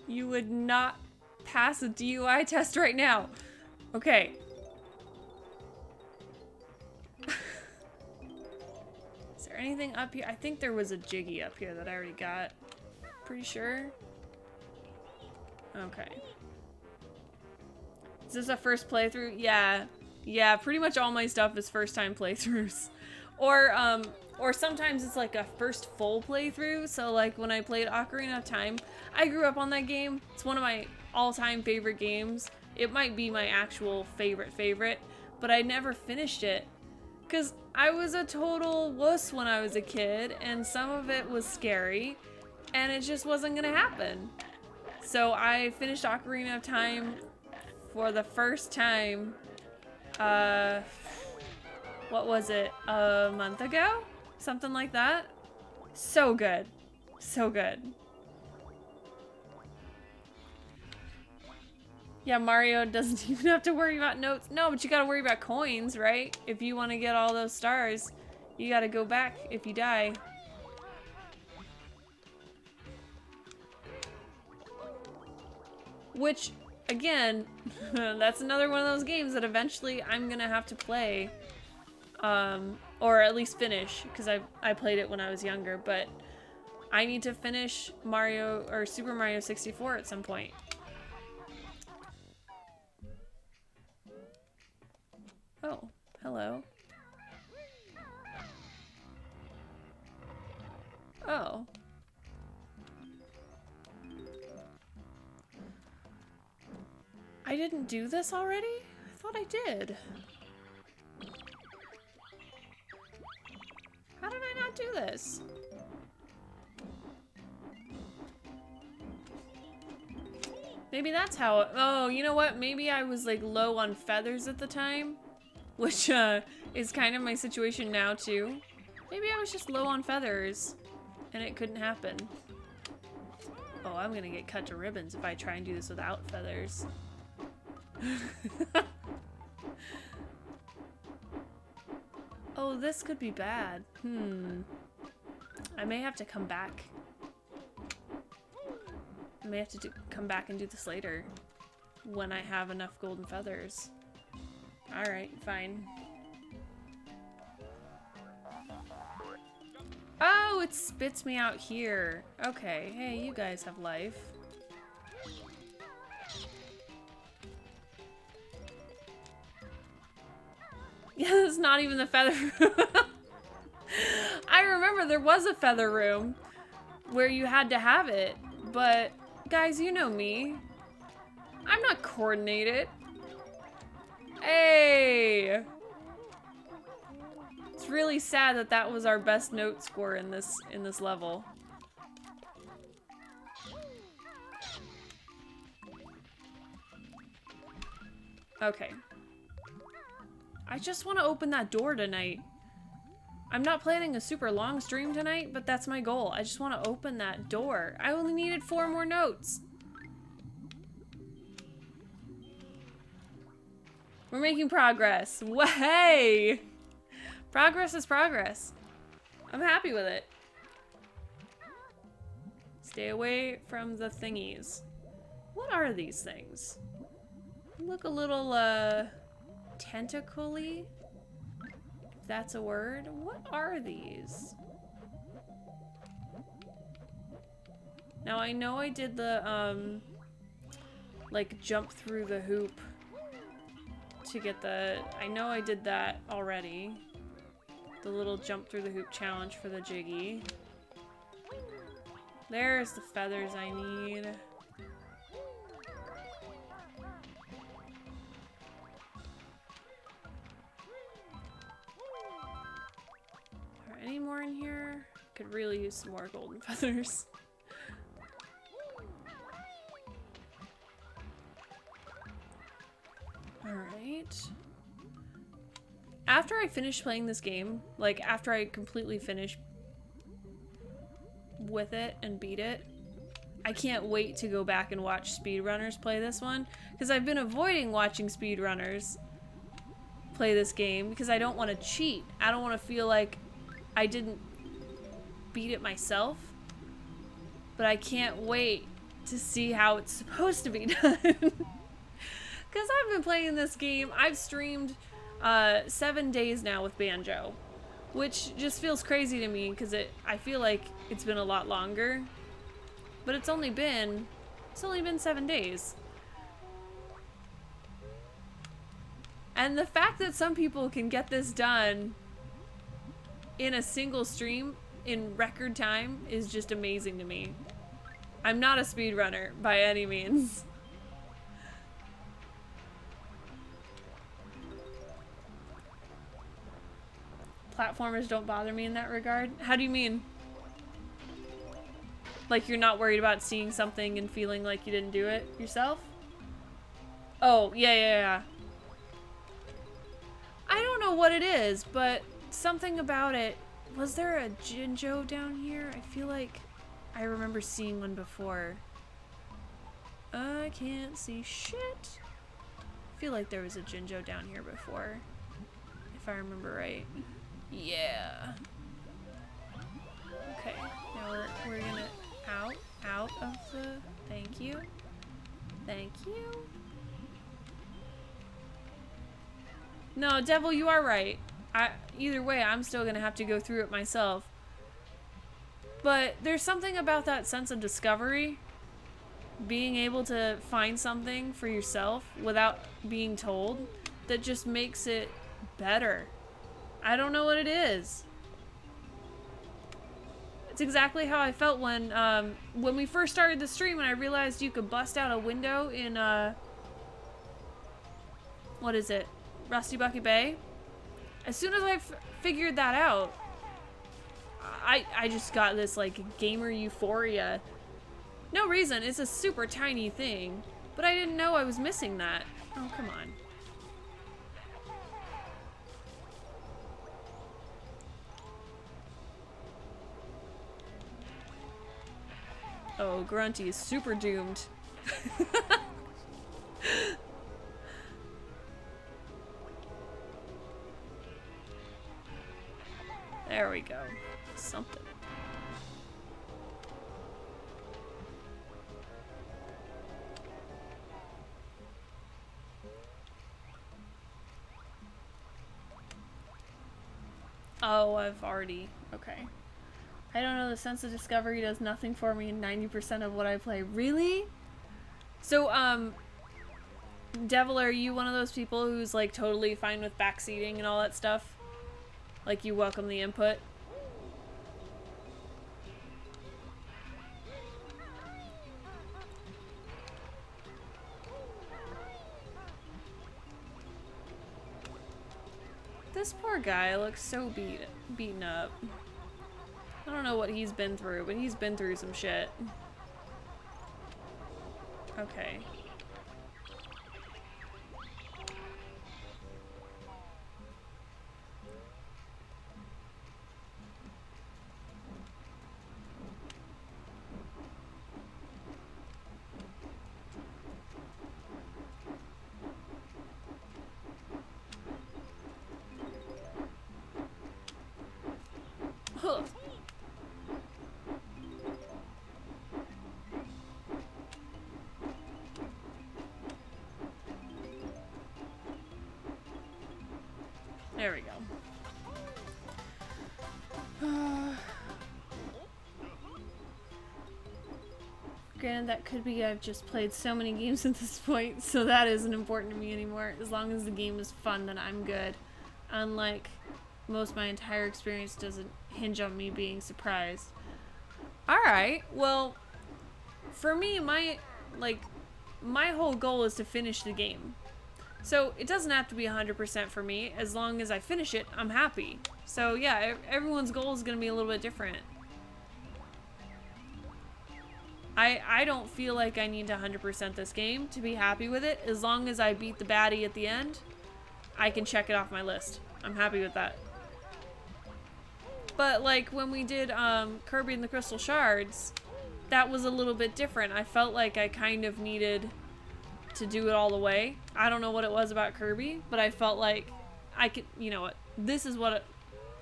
You would not pass a DUI test right now. Okay. Is there anything up here? I think there was a Jiggy up here that I already got. Pretty sure. Okay. Is this a first playthrough? Yeah. Yeah, pretty much all my stuff is first time playthroughs. Or sometimes it's like a first full playthrough. So like when I played Ocarina of Time, I grew up on that game. It's one of my all-time favorite games. It might be my actual favorite, but I never finished it. Because I was a total wuss when I was a kid, and some of it was scary, and it just wasn't gonna happen. So I finished Ocarina of Time for the first time, what was it, a month ago? Something like that. So good. So good. Yeah, Mario doesn't even have to worry about notes. No, but you gotta worry about coins, right? If you want to get all those stars, you gotta go back if you die. Which, again, that's another one of those games that eventually I'm gonna have to play. Or at least finish, because I played it when I was younger, but I need to finish Mario or Super Mario 64 at some point. Oh, hello. Oh. I didn't do this already? I thought I did. How did I not do this? Maybe that's how oh, you know what? Maybe I was like low on feathers at the time, which is kind of my situation now too. Maybe I was just low on feathers and it couldn't happen. Oh, I'm gonna get cut to ribbons if I try and do this without feathers. Oh, this could be bad. I may have to come back. I may have to come back and do this later. When I have enough golden feathers. Alright, fine. Oh, it spits me out here. Okay, hey, you guys have life. Yeah, it's not even the feather room. I remember there was a feather room where you had to have it, but guys, you know me. I'm not coordinated. Hey! It's really sad that that was our best note score in this level. Okay. I just want to open that door tonight. I'm not planning a super long stream tonight, but that's my goal. I just want to open that door. I only needed 4 more notes. We're making progress. Hey! Progress is progress. I'm happy with it. Stay away from the thingies. What are these things? Look a little, tentacly? If that's a word. What are these? Now I know I did the, like jump through the hoop to get the, I know I did that already. The little jump through the hoop challenge for the Jiggy. There's the feathers I need. Are there any more in here? Could really use some more golden feathers. Alright. After I finish playing this game, like after I completely finish with it and beat it, I can't wait to go back and watch speedrunners play this one, because I've been avoiding watching speedrunners play this game because I don't want to cheat. I don't want to feel like I didn't beat it myself, but I can't wait to see how it's supposed to be done. Because I've been playing this game, I've streamed 7 days now with Banjo, which just feels crazy to me because I feel like it's been a lot longer, but it's only been 7 days. And the fact that some people can get this done in a single stream in record time is just amazing to me. I'm not a speedrunner by any means. Platformers don't bother me in that regard. How do you mean? Like you're not worried about seeing something and feeling like you didn't do it yourself? Oh, yeah. I don't know what it is, but something about it. Was there a Jinjo down here? I feel like I remember seeing one before. I can't see shit. I feel like there was a Jinjo down here before, if I remember right. Yeah. Okay, now we're gonna out of the, thank you. No, Devil, you are right. Either way, I'm still gonna have to go through it myself. But there's something about that sense of discovery, being able to find something for yourself without being told, that just makes it better. I don't know what it is. It's exactly how I felt when we first started the stream and I realized you could bust out a window in, what is it? Rusty Bucket Bay? As soon as I figured that out, I just got this, like, gamer euphoria. No reason, it's a super tiny thing, but I didn't know I was missing that. Oh, come on. Oh, Grunty is super doomed. There we go. Something. Oh, I've already... Okay. I don't know, the sense of discovery does nothing for me in 90% of what I play. Really? So, Devil, are you one of those people who's, like, totally fine with backseating and all that stuff? Like, you welcome the input? This poor guy looks so beaten up. I don't know what he's been through, but he's been through some shit. Okay. Huh. There we go. Granted, that could be I've just played so many games at this point, so that isn't important to me anymore. As long as the game is fun, then I'm good. Unlike most, my entire experience doesn't hinge on me being surprised. Alright, well, for me, my whole goal is to finish the game. So it doesn't have to be 100% for me. As long as I finish it, I'm happy. So yeah, everyone's goal is going to be a little bit different. I don't feel like I need to 100% this game to be happy with it. As long as I beat the baddie at the end, I can check it off my list. I'm happy with that. But like when we did Kirby and the Crystal Shards, that was a little bit different. I felt like I kind of needed to do it all the way. I don't know what it was about Kirby, but I felt like I could, you know what, this is what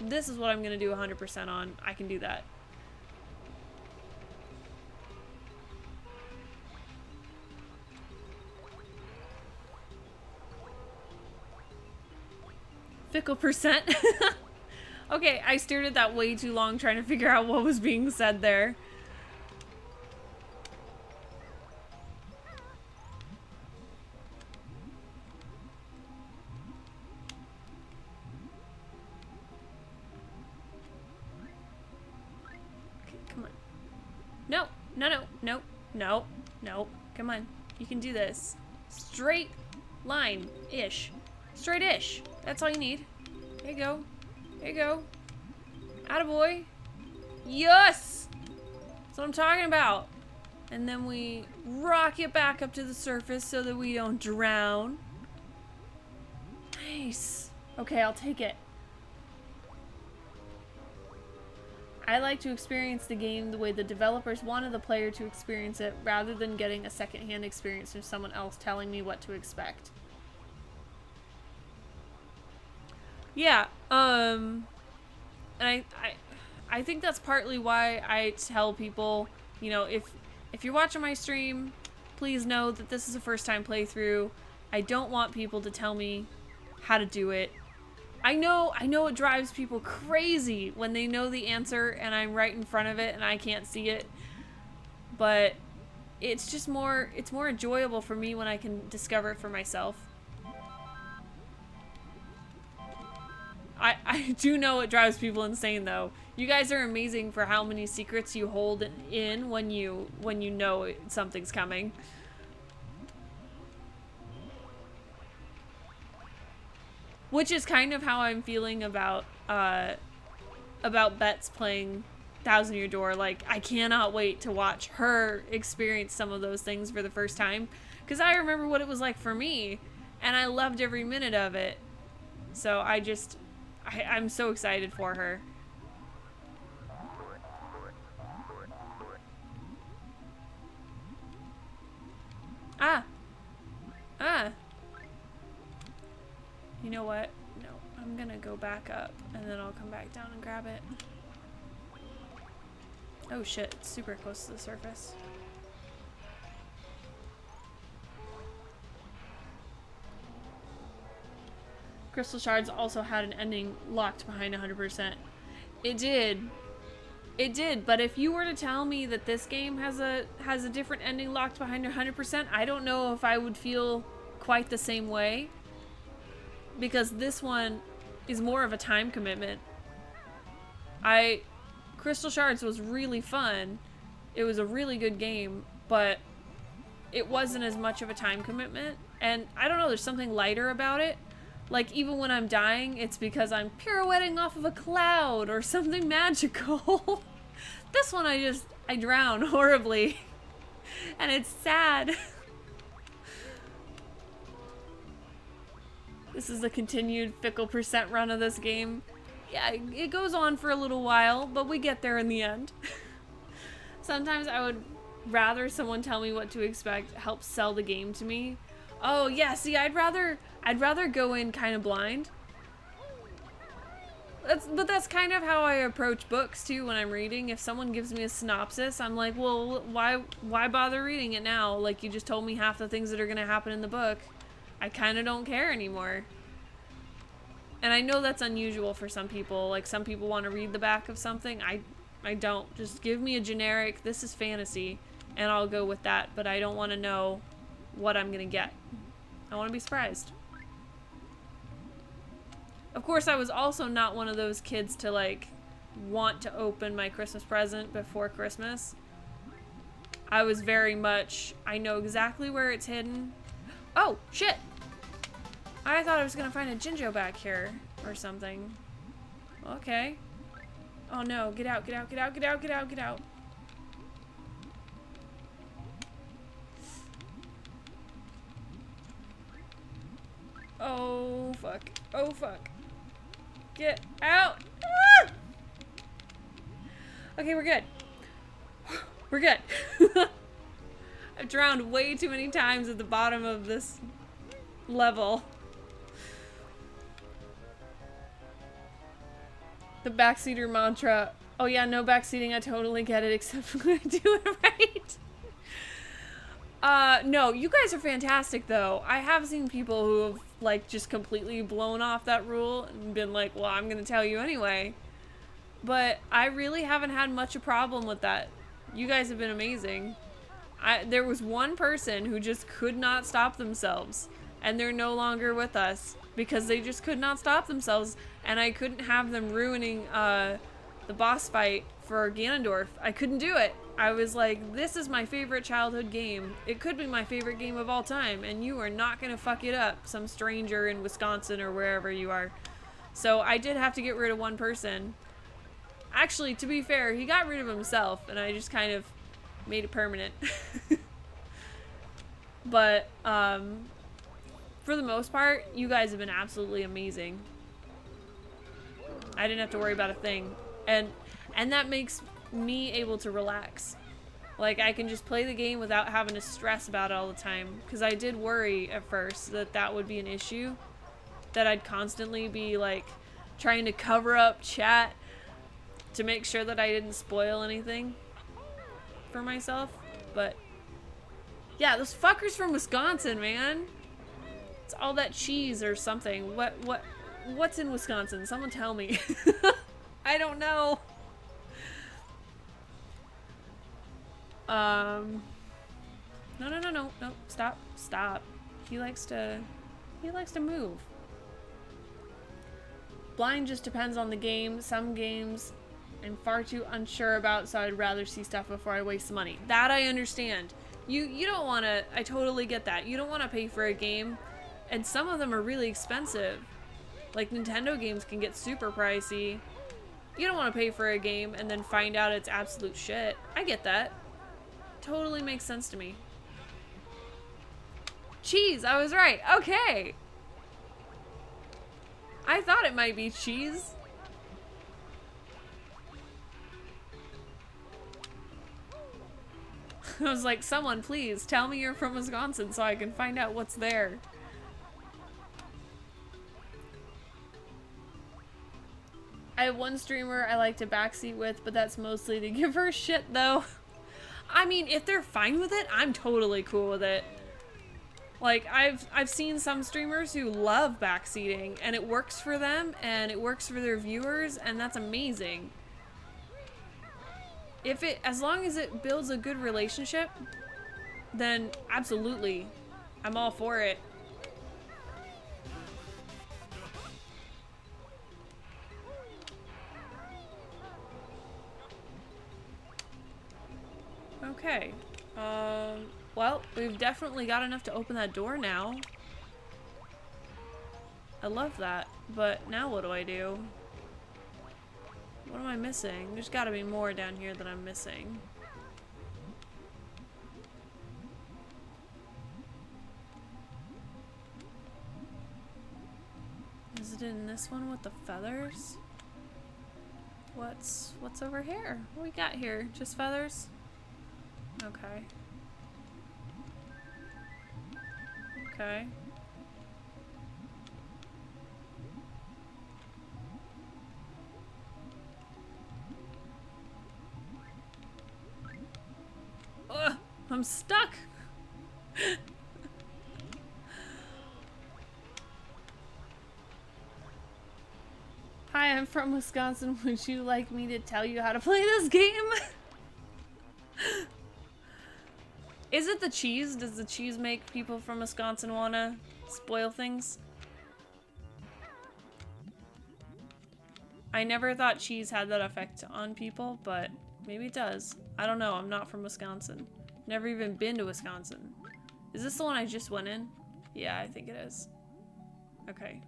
I'm gonna do 100% on. I can do that. Fickle percent. Okay, I stared at that way too long trying to figure out what was being said there. Okay, come on. No, no, no, no, no, no. Come on. You can do this. Straight line-ish. Straight-ish. That's all you need. There you go. There you go. Attaboy. Yes! That's what I'm talking about. And then we rock it back up to the surface so that we don't drown. Nice. Okay, I'll take it. I like to experience the game the way the developers wanted the player to experience it, rather than getting a secondhand experience from someone else telling me what to expect. Yeah, and I think that's partly why I tell people, you know, if you're watching my stream, please know that this is a first time playthrough. I don't want people to tell me how to do it. I know it drives people crazy when they know the answer and I'm right in front of it and I can't see it. But it's just more enjoyable for me when I can discover it for myself. I do know it drives people insane though. You guys are amazing for how many secrets you hold in when you know something's coming. Which is kind of how I'm feeling about Bets playing Thousand Year Door. Like, I cannot wait to watch her experience some of those things for the first time. Because I remember what it was like for me, and I loved every minute of it. So I'm so excited for her. Ah! You know what? No. No, I'm gonna go back up and then I'll come back down and grab it. Oh shit, it's super close to the surface. Crystal Shards also had an ending locked behind 100%. It did. It did, but if you were to tell me that this game has a different ending locked behind 100%, I don't know if I would feel quite the same way. Because this one is more of a time commitment. Crystal Shards was really fun. It was a really good game, but it wasn't as much of a time commitment. And I don't know, there's something lighter about it. Like, even when I'm dying, it's because I'm pirouetting off of a cloud or something magical. This one, I drown horribly. And it's sad. This is the continued fickle percent run of this game. Yeah, it goes on for a little while, but we get there in the end. Sometimes I would rather someone tell me what to expect, help sell the game to me. Oh yeah, see, I'd rather go in kind of blind. But that's kind of how I approach books too when I'm reading. If someone gives me a synopsis, I'm like, well, why bother reading it now? Like, you just told me half the things that are gonna happen in the book. I kind of don't care anymore. And I know that's unusual for some people. Like, some people want to read the back of something. I don't. Just give me a generic, this is fantasy, and I'll go with that. But I don't want to know what I'm gonna get. I want to be surprised. Of course, I was also not one of those kids to, like, want to open my Christmas present before Christmas. I was very much, I know exactly where it's hidden. Oh, shit! I thought I was gonna find a Jinjo back here or something. Okay. Oh no, get out, get out, get out, get out, get out, get out. Oh fuck. Oh fuck. Get out! Ah! Okay, we're good. We're good. I've drowned way too many times at the bottom of this level. The backseater mantra. Oh yeah, no backseating, I totally get it, except when I do it right. No, you guys are fantastic though. I have seen people who have, like, just completely blown off that rule and been like, well, I'm gonna tell you anyway. But I really haven't had much a problem with that. You guys have been amazing. There was one person who just could not stop themselves, and they're no longer with us because they just could not stop themselves, and I couldn't have them ruining the boss fight for Ganondorf. I couldn't do it. I was like, this is my favorite childhood game. It could be my favorite game of all time, and you are not gonna fuck it up, some stranger in Wisconsin or wherever you are. So I did have to get rid of one person. Actually, to be fair, he got rid of himself, and I just kind of made it permanent. But for the most part, you guys have been absolutely amazing. I didn't have to worry about a thing, and that makes me able to relax. Like, I can just play the game without having to stress about it all the time, because I did worry at first that that would be an issue, that I'd constantly be like trying to cover up chat to make sure that I didn't spoil anything for myself. But yeah, those fuckers from Wisconsin, man. It's all that cheese or something. What's in Wisconsin? Someone tell me. I don't know. No, stop. He likes to move. Blind just depends on the game. Some games I'm far too unsure about, so I'd rather see stuff before I waste money. That I understand. You don't want to, I totally get that. You don't want to pay for a game, and some of them are really expensive. Like, Nintendo games can get super pricey. You don't want to pay for a game and then find out it's absolute shit. I get that. Totally makes sense to me. Cheese, I was right. Okay. I thought it might be cheese. I was like, someone please tell me you're from Wisconsin so I can find out what's there. I have one streamer I like to backseat with, but that's mostly to give her shit, though. I mean, if they're fine with it, I'm totally cool with it. Like, I've seen some streamers who love backseating, and it works for them, and it works for their viewers, and that's amazing. As long as it builds a good relationship, then absolutely, I'm all for it. Okay. Well, we've definitely got enough to open that door now. I love that, but now what do I do? What am I missing? There's gotta be more down here that I'm missing. Is it in this one with the feathers? What's over here? What we got here? Just feathers? Okay. Okay. Ugh, I'm stuck. Hi, I'm from Wisconsin. Would you like me to tell you how to play this game? Is it the cheese? Does the cheese make people from Wisconsin wanna spoil things? I never thought cheese had that effect on people, but maybe it does. I don't know, I'm not from Wisconsin. Never even been to Wisconsin. Is this the one I just went in? Yeah, I think it is. Okay.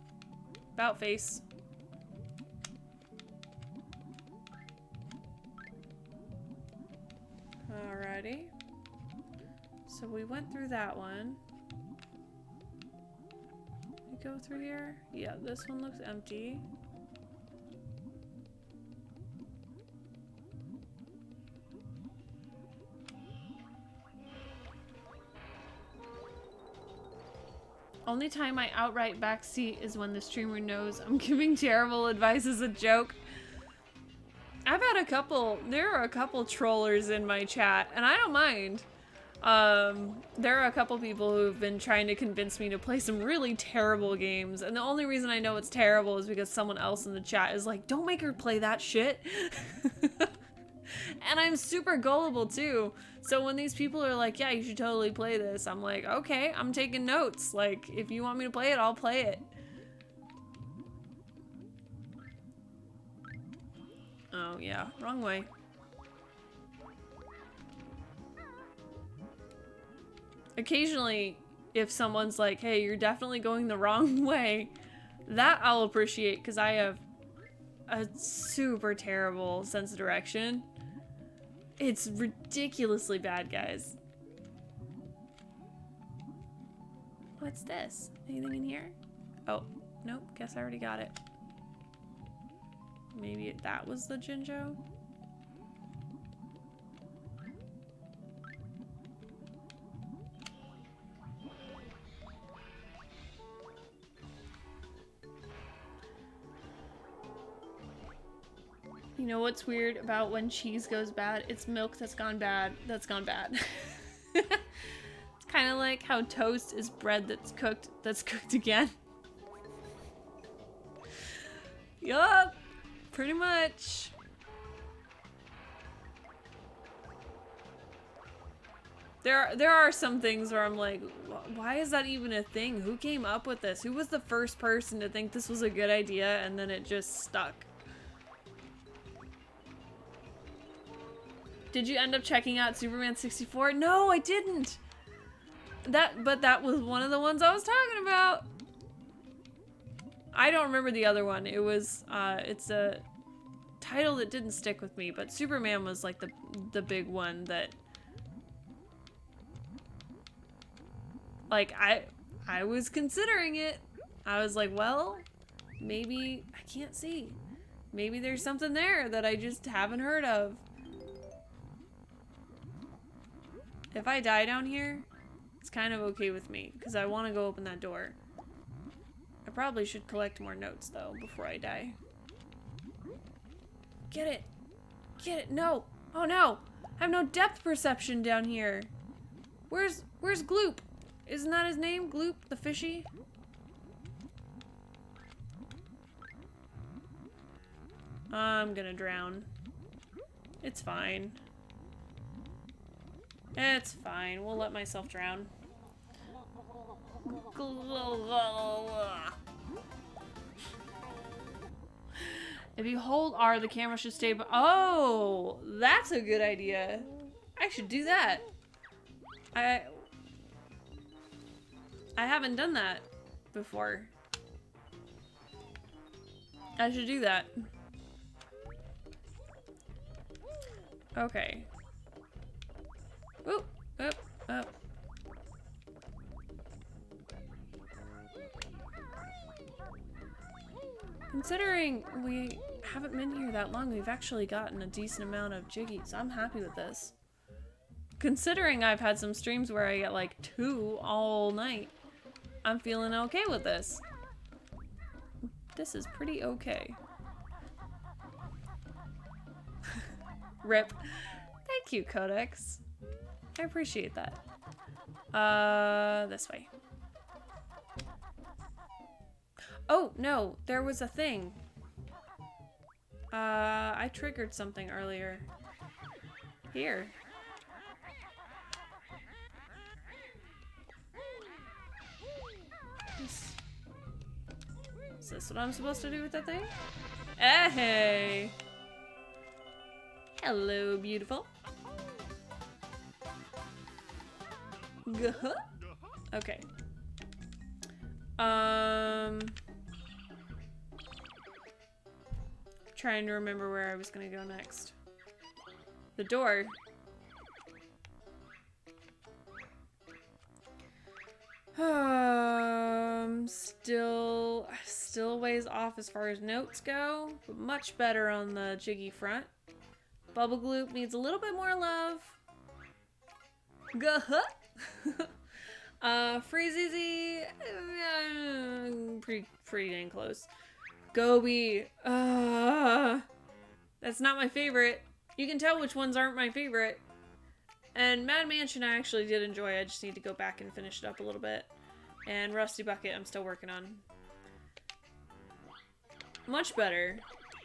About face. Alrighty. So we went through that one. We go through here? Yeah, this one looks empty. Only time I outright backseat is when the streamer knows I'm giving terrible advice as a joke. I've had there are a couple trollers in my chat, and I don't mind. There are a couple people who've been trying to convince me to play some really terrible games, and the only reason I know it's terrible is because someone else in the chat is like, don't make her play that shit. And I'm super gullible too. So when these people are like, yeah, you should totally play this, I'm like, okay, I'm taking notes. Like, if you want me to play it, I'll play it. Oh yeah, wrong way. Occasionally, if someone's like, hey, you're definitely going the wrong way, that I'll appreciate, because I have a super terrible sense of direction. It's ridiculously bad, guys. What's this? Anything in here? Oh, nope, guess I already got it. Maybe that was the Jinjo? You know what's weird about when cheese goes bad? It's milk that's gone bad. That's gone bad. It's kind of like how toast is bread that's cooked again. Yup, pretty much. There are some things where I'm like, why is that even a thing? Who came up with this? Who was the first person to think this was a good idea and then it just stuck? Did you end up checking out Superman 64? No, I didn't. But that was one of the ones I was talking about. I don't remember the other one. It was it's a title that didn't stick with me, but Superman was like the big one that, like, I was considering it. I was like, well, maybe I can't see. Maybe there's something there that I just haven't heard of. If I die down here, it's kind of okay with me, because I want to go open that door. I probably should collect more notes, though, before I die. Get it. Get it. No. Oh no. I have no depth perception down here. Where's Gloop? Isn't that his name? Gloop, the fishy? I'm gonna drown. It's fine. It's fine. We'll let myself drown. If you hold R, the camera should stay. Oh, that's a good idea. I should do that. I haven't done that before. I should do that. Okay. Oop, oop, up. Considering we haven't been here that long, we've actually gotten a decent amount of jiggies. I'm happy with this. Considering I've had some streams where I get like 2 all night, I'm feeling okay with this. This is pretty okay. Rip. Thank you, Codex. I appreciate that. This way. Oh, no, there was a thing. I triggered something earlier. Here. Is this what I'm supposed to do with that thing? Hey! Hello, beautiful. Gah-huh. Okay. Trying to remember where I was gonna go next. The door. Still ways off as far as notes go, but much better on the jiggy front. Bubble Gloop needs a little bit more love. Gah-huh. Freezy, pretty dang close. Gobi, that's not my favorite. You can tell which ones aren't my favorite. And Mad Mansion I actually did enjoy. I just need to go back and finish it up a little bit. And Rusty Bucket I'm still working on. Much better.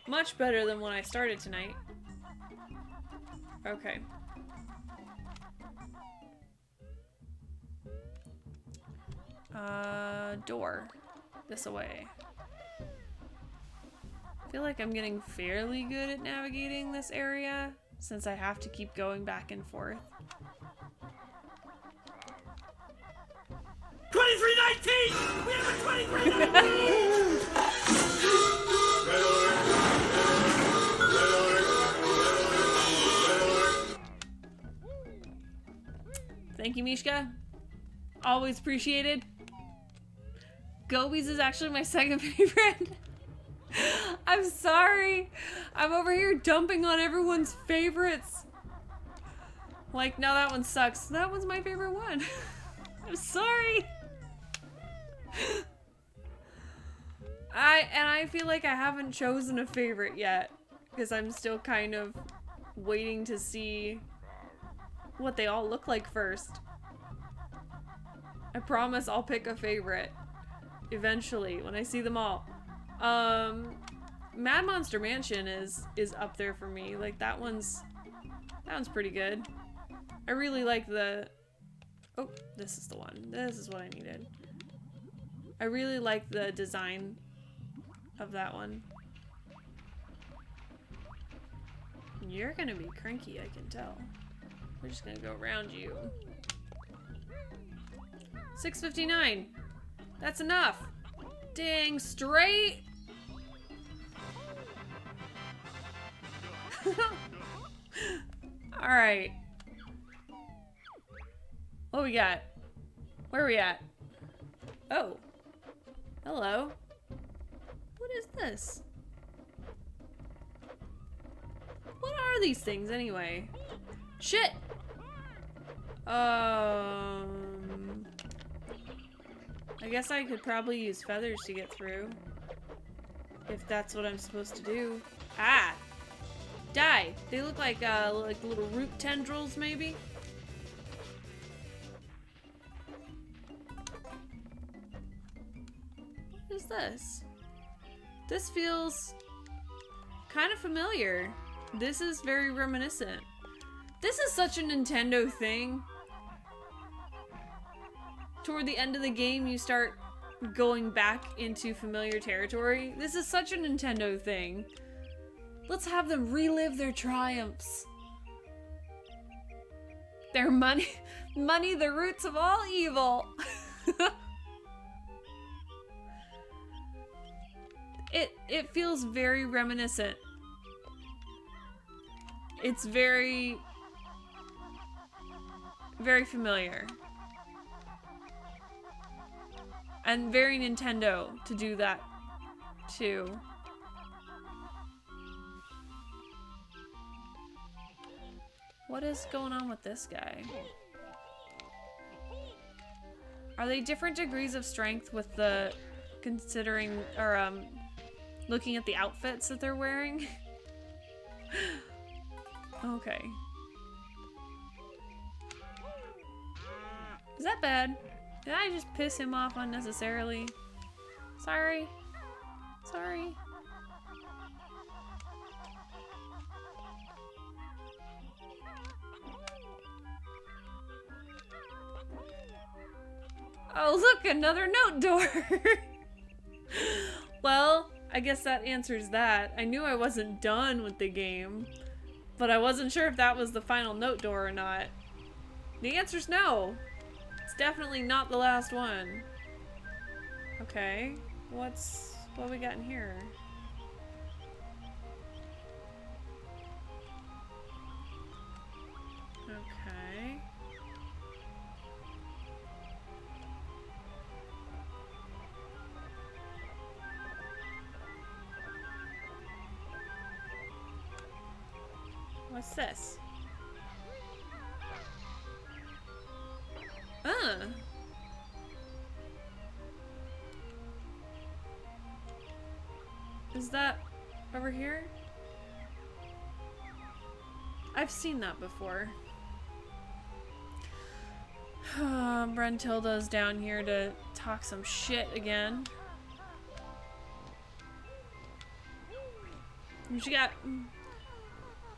Much better than when I started tonight. Okay. Door. This away. I feel like I'm getting fairly good at navigating this area since I have to keep going back and forth. 2319! We have a 2319! Thank you, Mishka. Always appreciated. Gobies is actually my second favorite. I'm sorry. I'm over here dumping on everyone's favorites. Like, no, that one sucks. That was my favorite one. I'm sorry. I feel like I haven't chosen a favorite yet because I'm still kind of waiting to see what they all look like first. I promise I'll pick a favorite eventually when I see them all. Mad Monster Mansion is up there for me. Like that one's pretty good. I really like the oh, this is the one. This is what I needed. I really like the design of that one. You're gonna be cranky, I can tell. We're just gonna go around you. 6:59. That's enough. Dang straight. All right. What we got? Where are we at? Oh. Hello. What is this? What are these things anyway? Shit. I guess I could probably use feathers to get through. If that's what I'm supposed to do. Ah! Die! They look like little root tendrils, maybe? What is this? This feels kind of familiar. This is very reminiscent. This is such a Nintendo thing. Toward the end of the game, you start going back into familiar territory. This is such a Nintendo thing. Let's have them relive their triumphs. Their money, the roots of all evil. It feels very reminiscent. It's very, very familiar. And very Nintendo to do that, too. What is going on with this guy? Are they different degrees of strength with the considering or looking at the outfits that they're wearing? Okay. Is that bad? Did I just piss him off unnecessarily? Sorry. Sorry. Oh, look, another note door. Well, I guess that answers that. I knew I wasn't done with the game, but I wasn't sure if that was the final note door or not. The answer's no. It's definitely not the last one. Okay, what we got in here? Okay. What's this? Is that over here? I've seen that before. Brentilda's down here to talk some shit again. What you got?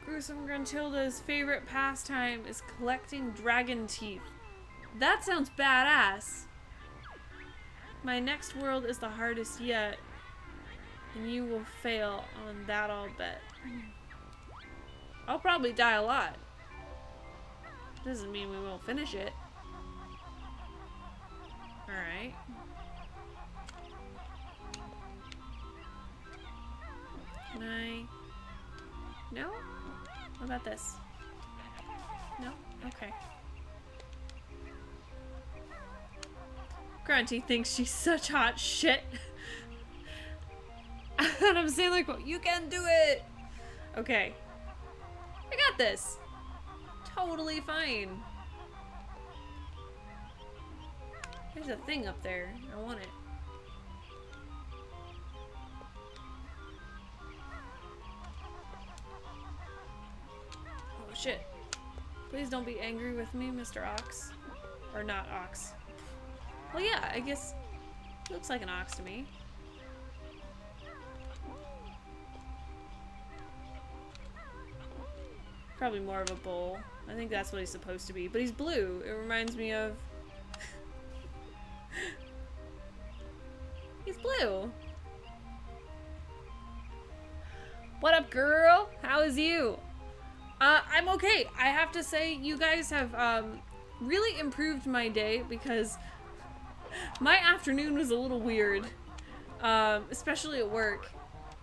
Gruesome Gruntilda's favorite pastime is collecting dragon teeth. That sounds badass. My next world is the hardest yet, and you will fail on that, I'll bet. I'll probably die a lot. Doesn't mean we won't finish it. Alright. Can I... No? What about this? No? Okay. Grunty thinks she's such hot shit. And I'm saying like, well, you can do it! Okay. I got this. Totally fine. There's a thing up there. I want it. Oh shit. Please don't be angry with me, Mr. Ox. Or not Ox. Well, yeah, I guess it looks like an ox to me. Probably more of a bull. I think that's what he's supposed to be. But he's blue. It reminds me of... He's blue. What up, girl? How is you? I'm okay. I have to say, you guys have really improved my day because my afternoon was a little weird, especially at work.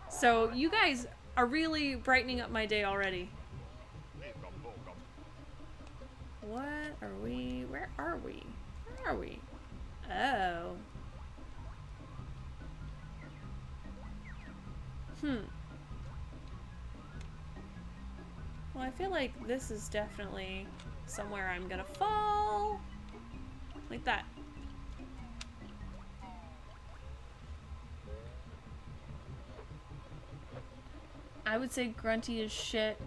So you guys are really brightening up my day already. What are we? Where are we? Where are we? Oh. Well, I feel like this is definitely somewhere I'm gonna fall. Like that. I would say Grunty is shit.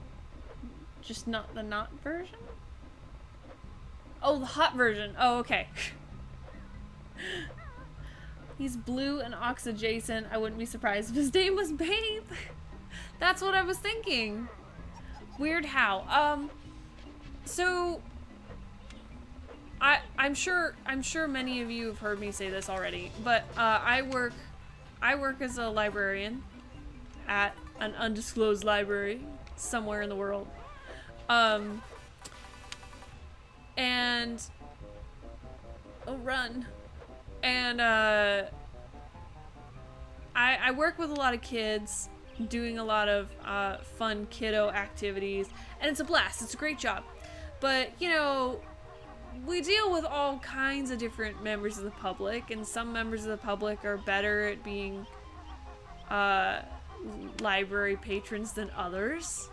Just not the not version? Oh, the hot version. Oh, okay. He's blue and ox adjacent. I wouldn't be surprised if his name was Babe. That's what I was thinking. Weird how. So I'm sure many of you have heard me say this already, but I work as a librarian at an undisclosed library somewhere in the world. And run. And I work with a lot of kids, doing a lot of fun kiddo activities, and it's a blast. It's a great job. But, you know, we deal with all kinds of different members of the public, and some members of the public are better at being library patrons than others.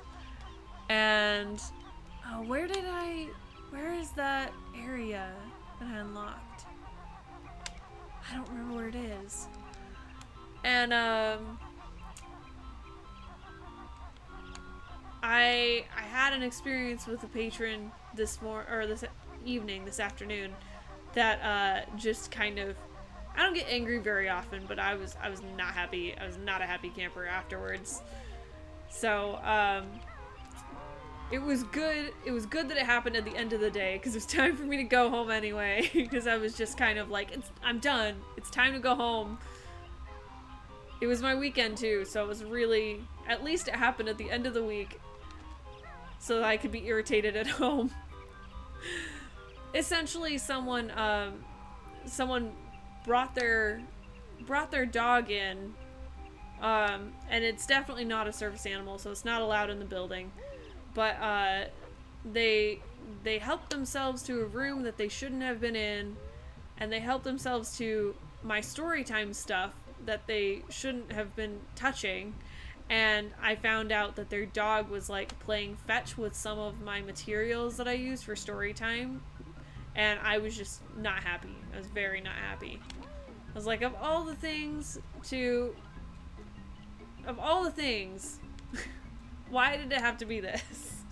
And where is that area that I unlocked? I don't remember where it is. And I had an experience with a patron this afternoon, that just kind of, I don't get angry very often, but I was not happy. I was not a happy camper afterwards. So it was good. It was good that it happened at the end of the day, because it was time for me to go home anyway. Because I was just kind of like, I'm done. It's time to go home. It was my weekend too, so it was really, at least it happened at the end of the week, so that I could be irritated at home. Essentially, someone brought their dog in, and it's definitely not a service animal, so it's not allowed in the building. But they helped themselves to a room that they shouldn't have been in, and they helped themselves to my storytime stuff that they shouldn't have been touching. And I found out that their dog was like playing fetch with some of my materials that I use for story time, and I was just not happy. I was very not happy. I was like, of all the things, why did it have to be this?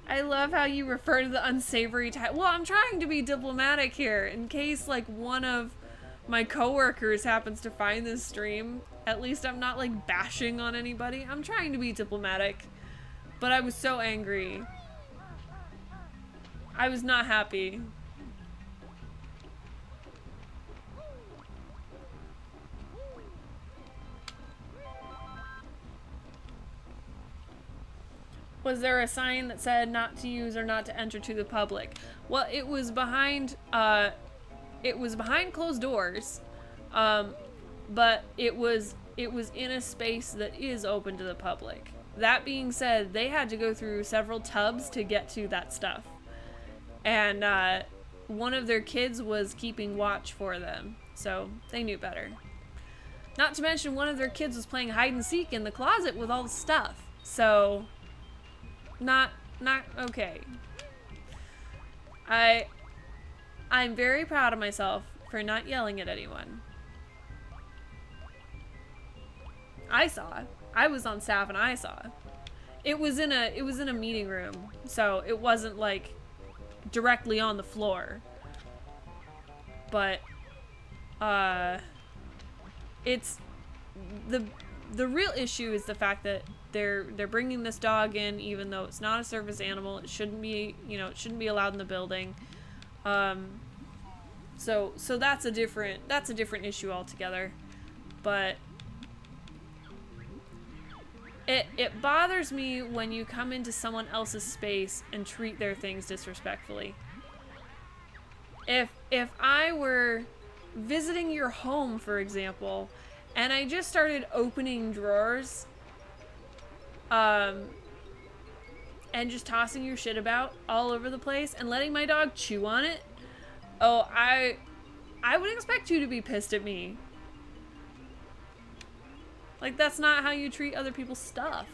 I love how you refer to the unsavory type. Well, I'm trying to be diplomatic here in case like one of my coworkers happens to find this stream. At least I'm not like bashing on anybody. I'm trying to be diplomatic. But I was so angry. I was not happy. Was there a sign that said not to use or not to enter to the public? Well, it was behind closed doors, but it was in a space that is open to the public. That being said, they had to go through several tubs to get to that stuff, and one of their kids was keeping watch for them, so they knew better. Not to mention, one of their kids was playing hide and seek in the closet with all the stuff, so not okay. I'm very proud of myself for not yelling at anyone. I saw. I was on staff and I saw. It was in a meeting room, so it wasn't like directly on the floor. But it's the real issue is the fact that they're bringing this dog in, even though it's not a service animal. It shouldn't be, it shouldn't be allowed in the building. So that's a different issue altogether. But it bothers me when you come into someone else's space and treat their things disrespectfully. If I were visiting your home, for example, and I just started opening drawers, and just tossing your shit about all over the place and letting my dog chew on it, I would expect you to be pissed at me. Like, that's not how you treat other people's stuff.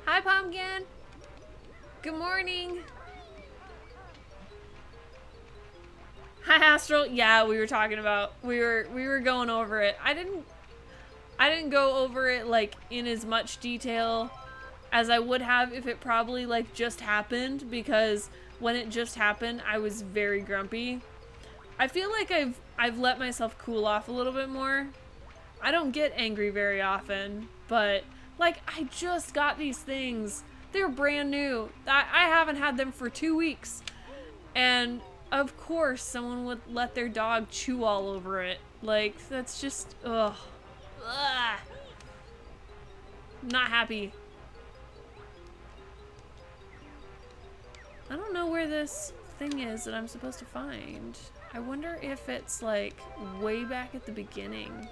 Hi, Pumpkin. Good morning. Hi, Astral. Yeah, we were talking about, we were going over it. I didn't go over it, like, in as much detail as I would have if it probably, like, just happened, because when it just happened, I was very grumpy. I feel like I've let myself cool off a little bit more. I don't get angry very often, but, like, I just got these things. They're brand new. I haven't had them for 2 weeks. And, of course, someone would let their dog chew all over it. Like, that's just, ugh. Ugh. Not happy. I don't know where this thing is that I'm supposed to find. I wonder if it's, like, way back at the beginning.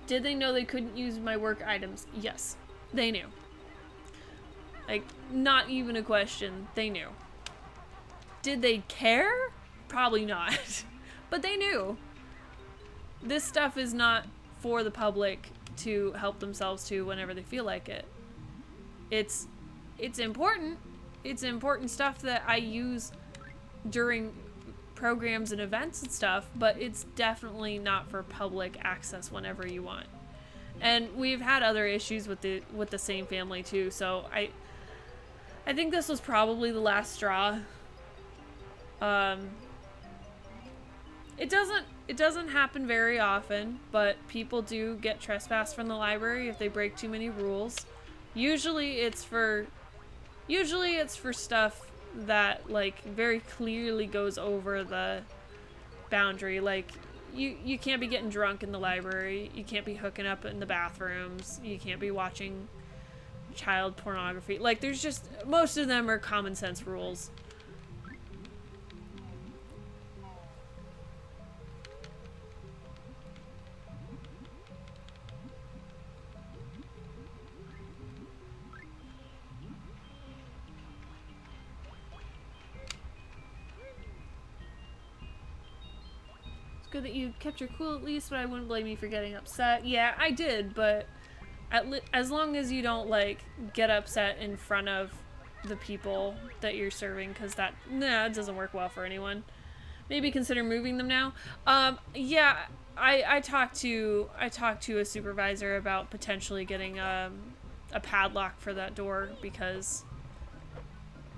Did they know they couldn't use my work items? Yes, they knew. Like, not even a question. They knew. Did they care? Probably not. But they knew. This stuff is not for the public to help themselves to whenever they feel like it. It's important. It's important stuff that I use during programs and events and stuff, but it's definitely not for public access whenever you want. And we've had other issues with the same family too, so I think this was probably the last straw. It doesn't happen very often, but people do get trespassed from the library if they break too many rules. Usually it's for stuff that, like, very clearly goes over the boundary. Like, you can't be getting drunk in the library, you can't be hooking up in the bathrooms, you can't be watching child pornography. Like, there's just, most of them are common sense rules. Good that you kept your cool at least, but I wouldn't blame you for getting upset. Yeah, I did, but as long as you don't, like, get upset in front of the people that you're serving, because that, nah, it doesn't work well for anyone. Maybe consider moving them now. Yeah, I talked to a supervisor about potentially getting a padlock for that door, because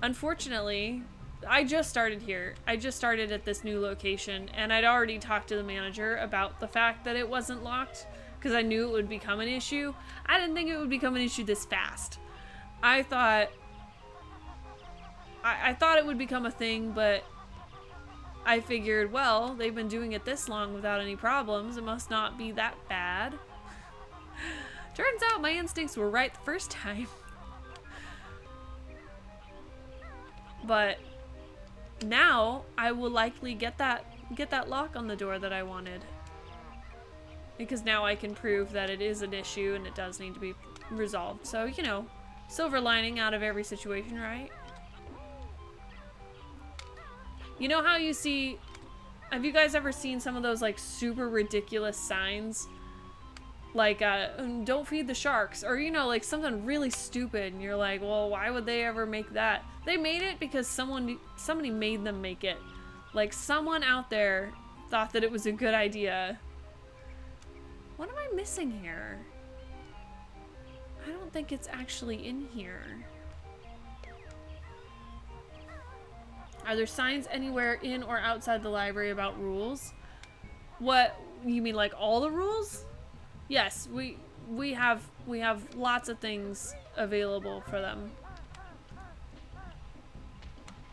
unfortunately, I just started here. I just started at this new location, and I'd already talked to the manager about the fact that it wasn't locked, because I knew it would become an issue. I didn't think it would become an issue this fast. I thought it would become a thing, but I figured, well, they've been doing it this long without any problems. It must not be that bad. Turns out my instincts were right the first time. But now I will likely get that lock on the door that I wanted, because now I can prove that it is an issue and it does need to be resolved. So, you know, silver lining out of every situation, right? You know how you see, have you guys ever seen some of those, like, super ridiculous signs? Like, don't feed the sharks, or, you know, like, something really stupid, and you're like, well, why would they ever make that? They made it because somebody made them make it. Like, someone out there thought that it was a good idea. What am I missing here? I don't think it's actually in here. Are there signs anywhere in or outside the library about rules? What, you mean, like, all the rules? Yes, we have lots of things available for them.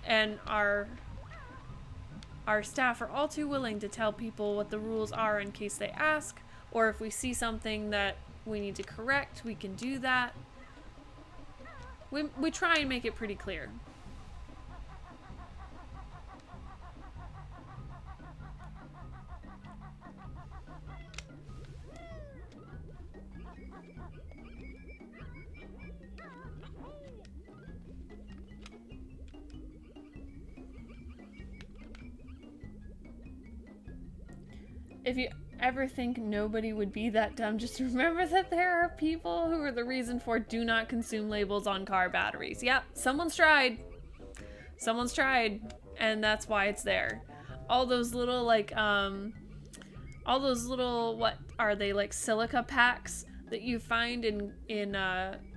And our staff are all too willing to tell people what the rules are in case they ask, or if we see something that we need to correct, we can do that. We try and make it pretty clear. ever think nobody would be that dumb, just remember that there are people who are the reason for do not consume labels on car batteries. Yep, someone's tried. Someone's tried, and that's why it's there. All those little, like, all those little, what are they, like silica packs that you find in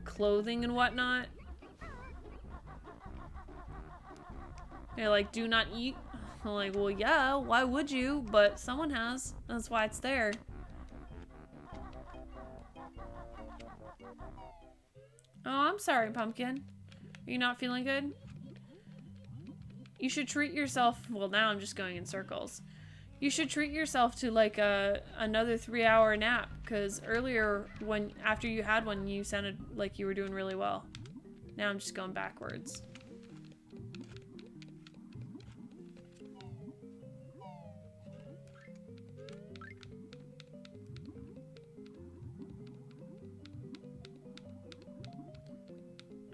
clothing and whatnot. They're like, do not eat. I'm like, well, yeah, why would you? But someone has. That's why it's there. Oh, I'm sorry, Pumpkin. Are you not feeling good? You should treat yourself. Well, now I'm just going in circles. You should treat yourself to like another 3-hour nap, because earlier after you had one, you sounded like you were doing really well. Now I'm just going backwards.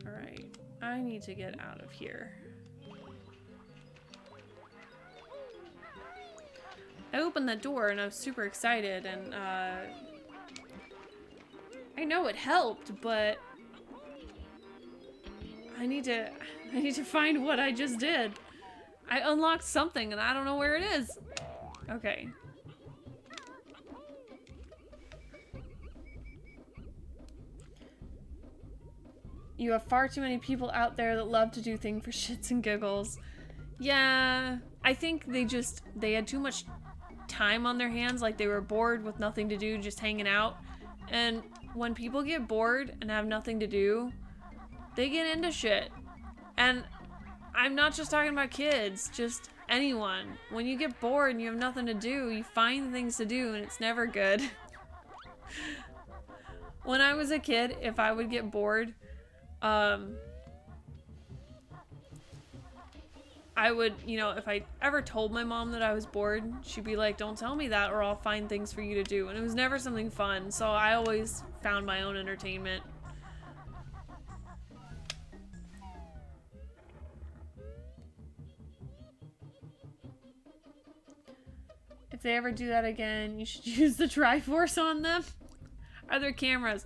Alright, I need to get out of here. I opened the door and I was super excited, and I know it helped, but I need to find what I just did. I unlocked something and I don't know where it is. Okay. You have far too many people out there that love to do things for shits and giggles. Yeah, I think they had too much time on their hands, like they were bored with nothing to do, just hanging out. And when people get bored and have nothing to do, they get into shit. And I'm not just talking about kids, just anyone. When you get bored and you have nothing to do, you find things to do, and it's never good. When I was a kid, if I would get bored, I would, you know, if I ever told my mom that I was bored, she'd be like, don't tell me that or I'll find things for you to do. And it was never something fun, so I always found my own entertainment. If they ever do that again, you should use the Triforce on them. Are there cameras?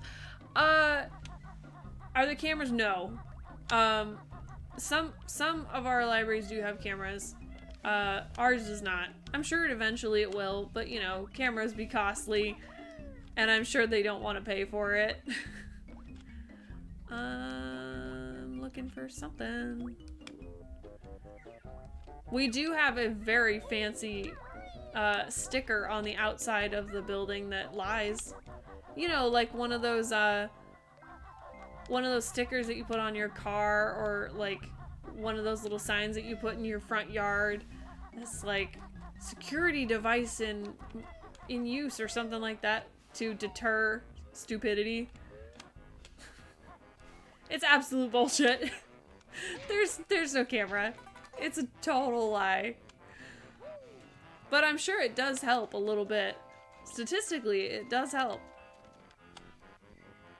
Are there cameras? No. Some of our libraries do have cameras. Ours does not. I'm sure eventually it will, but you know, cameras be costly, and I'm sure they don't want to pay for it. I'm looking for something. We do have a very fancy sticker on the outside of the building that lies. You know, like one of those stickers that you put on your car, or like one of those little signs that you put in your front yard. It's like security device in use or something like that to deter stupidity. It's absolute bullshit. There's no camera. It's a total lie. But I'm sure it does help a little bit. Statistically, it does help.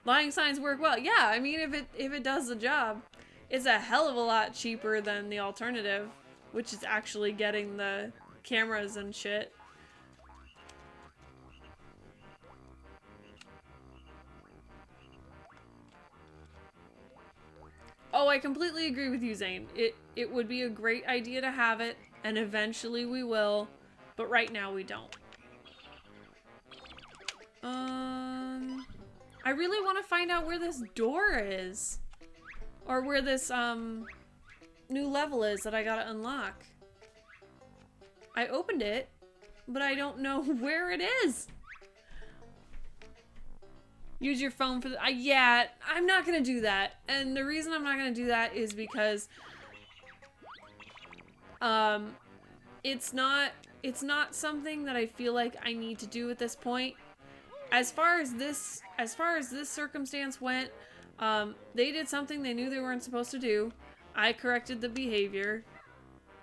Lying signs work well. Yeah, I mean, if it does the job, it's a hell of a lot cheaper than the alternative, which is actually getting the cameras and shit. Oh, I completely agree with you, Zane. It would be a great idea to have it, and eventually we will, but right now we don't. I really want to find out where this door is. Or where this, new level is that I gotta unlock. I opened it, but I don't know where it is. Use your phone for the, yeah, I'm not gonna do that. And the reason I'm not gonna do that is because, it's not something that I feel like I need to do at this point. As far as this circumstance went, they did something they knew they weren't supposed to do. I corrected the behavior,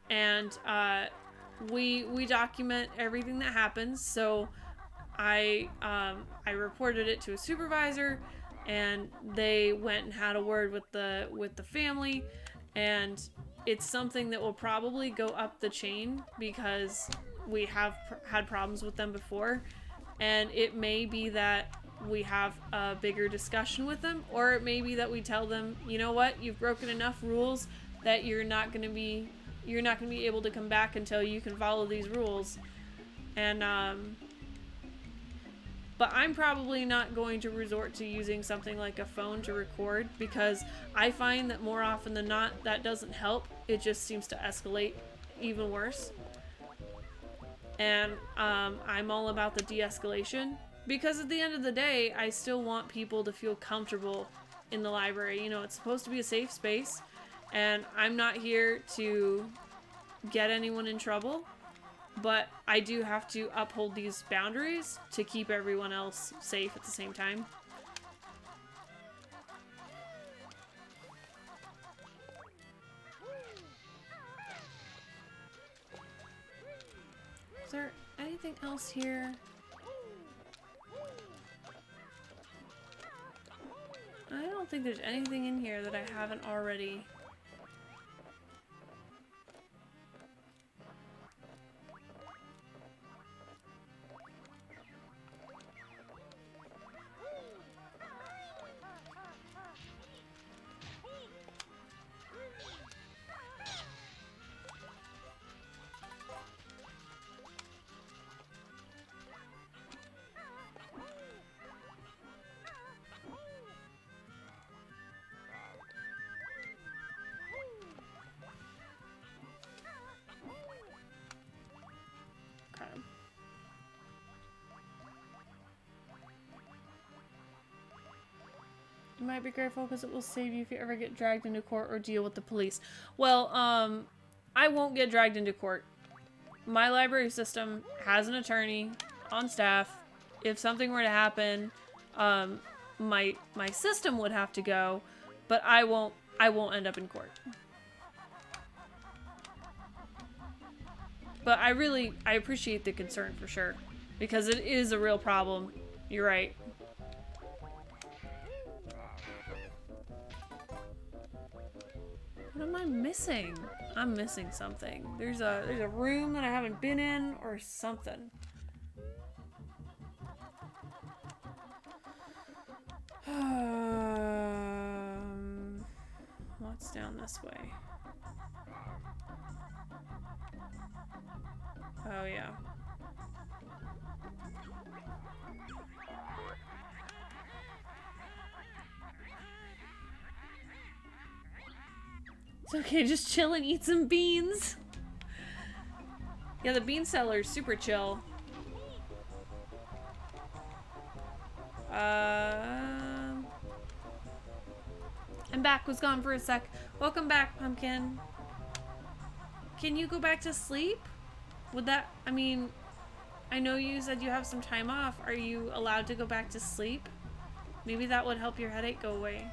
and we document everything that happens. So I reported it to a supervisor, and they went and had a word with the family, and it's something that will probably go up the chain because we have had problems with them before. And it may be that we have a bigger discussion with them, or it may be that we tell them, you know what, you've broken enough rules that you're not gonna be able to come back until you can follow these rules. And but I'm probably not going to resort to using something like a phone to record, because I find that more often than not that doesn't help. It just seems to escalate even worse. And I'm all about the de-escalation, because at the end of the day, I still want people to feel comfortable in the library. You know, it's supposed to be a safe space, and I'm not here to get anyone in trouble, but I do have to uphold these boundaries to keep everyone else safe at the same time. Is there anything else here? I don't think there's anything in here that I haven't already. You might be grateful because it will save you if you ever get dragged into court or deal with the police. Well, I won't get dragged into court. My library system has an attorney on staff. If something were to happen, my system would have to go, but I won't end up in court. But I appreciate the concern for sure, because it is a real problem. You're right. What am I missing? I'm missing something. There's a room that I haven't been in or something. What's down this way? Oh yeah. It's okay, just chill and eat some beans. Yeah, the bean cellar is super chill. I'm back, was gone for a sec. Welcome back, Pumpkin. Can you go back to sleep? Would that, I mean, I know you said you have some time off. Are you allowed to go back to sleep? Maybe that would help your headache go away.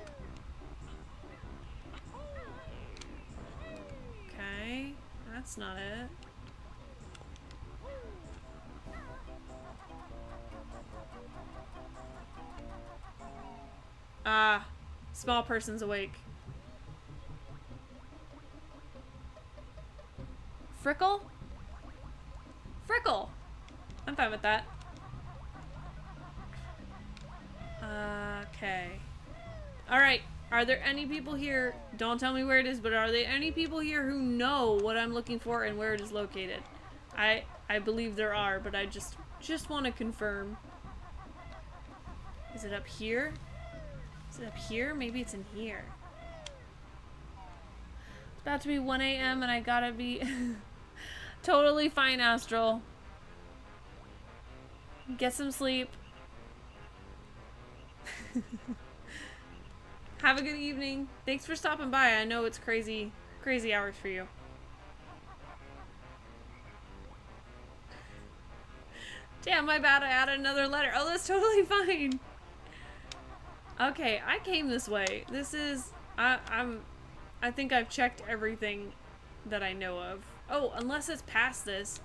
Okay, that's not it. Ah, small person's awake. Frickle? Frickle! I'm fine with that. Okay. Alright, are there any people here, don't tell me where it is, but are there any people here who know what I'm looking for and where it is located? I believe there are, but I just want to confirm. Is it up here? Is it up here? Maybe it's in here. It's about to be 1 a.m. and I gotta be totally fine, Astral. Get some sleep. Have a good evening. Thanks for stopping by. I know it's crazy hours for you. Damn, my bad. I added another letter. Oh, that's totally fine. Okay, I came this way. This is... I think I've checked everything that I know of. Oh, unless it's past this.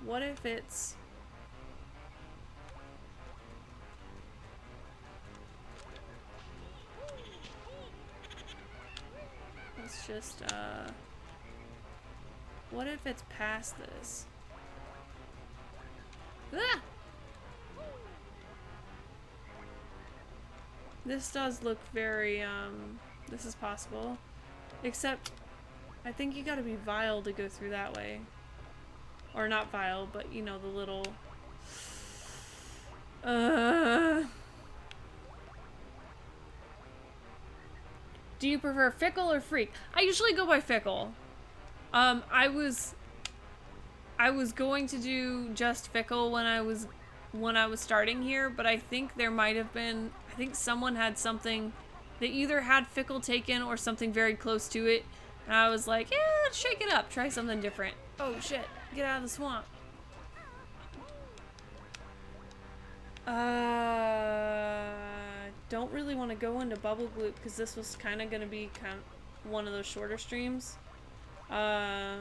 What if it's... Let's just, what if it's past this? Ah! This does look very, this is possible. Except, I think you gotta be vile to go through that way. Or not vile, but you know, the little... Do you prefer fickle or freak? I usually go by fickle. I was going to do just fickle when I was starting here, but I think there might have been, I think someone had something, they either had fickle taken or something very close to it, and I was like, yeah, let's shake it up, try something different. Oh shit, get out of the swamp. Don't really want to go into Bubble Gloop because this was kind of going to be one of those shorter streams. I'd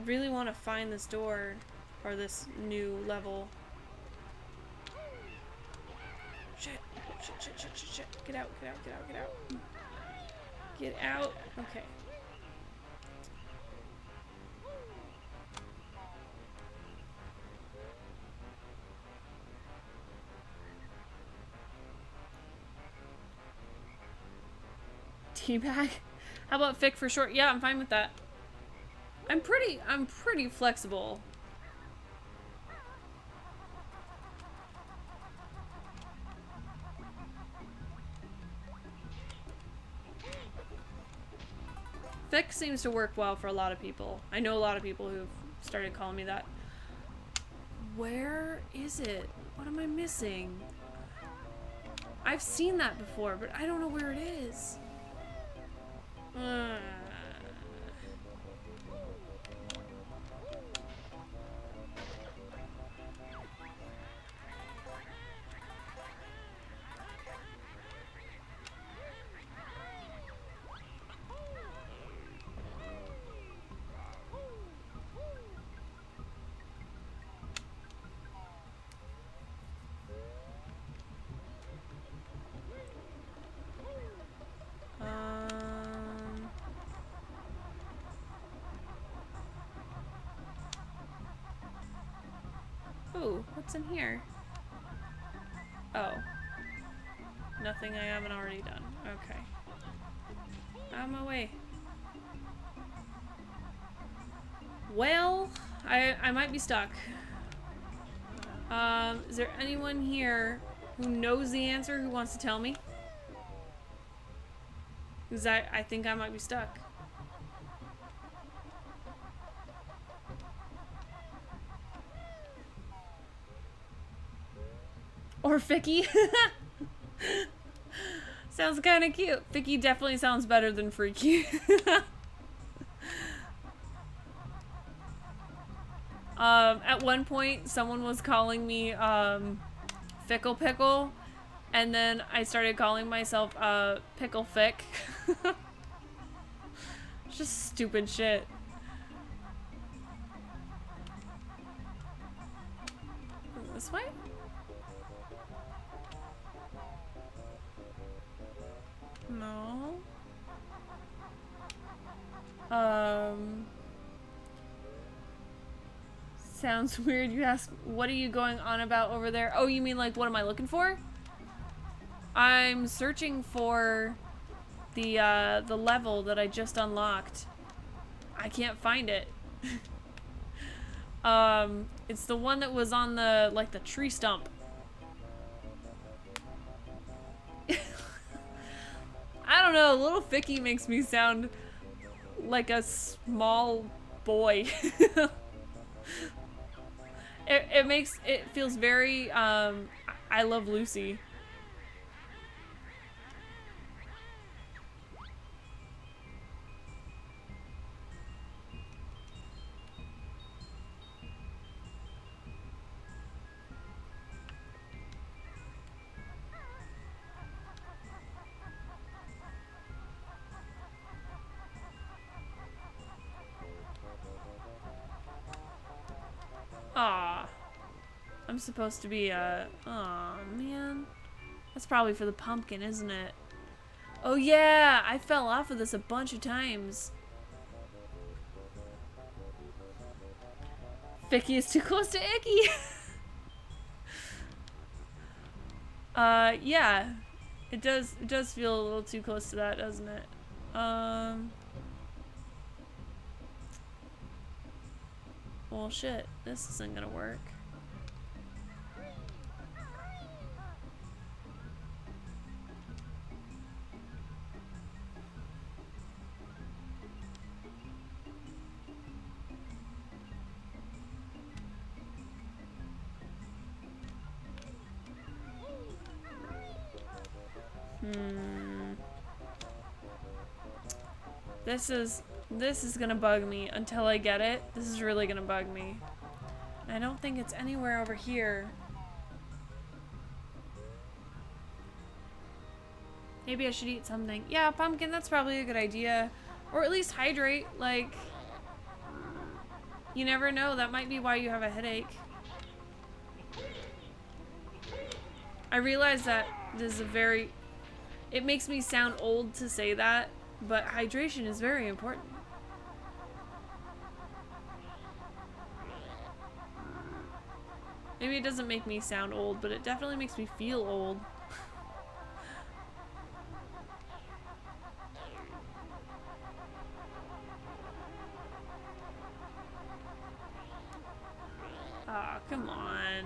really want to find this door or this new level. Shit. Get out. Get out. Okay. Teabag? How about Fick for short? Yeah, I'm fine with that. I'm pretty flexible. Fick seems to work well for a lot of people. I know a lot of people who've started calling me that. Where is it? What am I missing? I've seen that before, but I don't know where it is. Ooh, what's in here? Oh. Nothing I haven't already done. Okay. Out of my way. Well, I might be stuck. Is there anyone here who knows the answer who wants to tell me? Because I think I might be stuck. Or Ficky. Sounds kind of cute. Ficky definitely sounds better than Freaky. At one point, someone was calling me Fickle Pickle, and then I started calling myself Pickle Fick. Just stupid shit. This way? No. Sounds weird. You ask, what are you going on about over there? Oh, you mean like, what am I looking for? I'm searching for the level that I just unlocked. I can't find it. It's the one that was on the, like, the tree stump. I don't know, little Ficky makes me sound like a small boy. It feels very, I Love Lucy. Aw. I'm supposed to be aw, man. That's probably for the pumpkin, isn't it? Oh yeah, I fell off of this a bunch of times. Ficky is too close to Icky. Yeah. It does feel a little too close to that, doesn't it? Well, shit. This isn't gonna work. This is gonna bug me until I get it. This is really gonna bug me. I don't think it's anywhere over here. Maybe I should eat something. Yeah, pumpkin, that's probably a good idea. Or at least hydrate, like... You never know, that might be why you have a headache. I realize that this is a very... It makes me sound old to say that, but hydration is very important. Maybe it doesn't make me sound old, but it definitely makes me feel old. Aw, come on.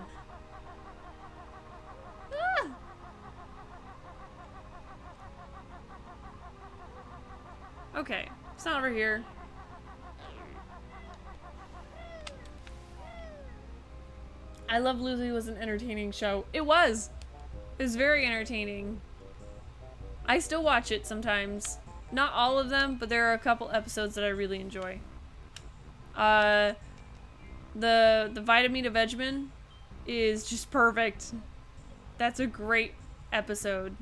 Ah! Okay, it's not over here. I Love Lucy was an entertaining show. It was! It was very entertaining. I still watch it sometimes. Not all of them, but there are a couple episodes that I really enjoy. The Vitamina Vegemin is just perfect. That's a great episode.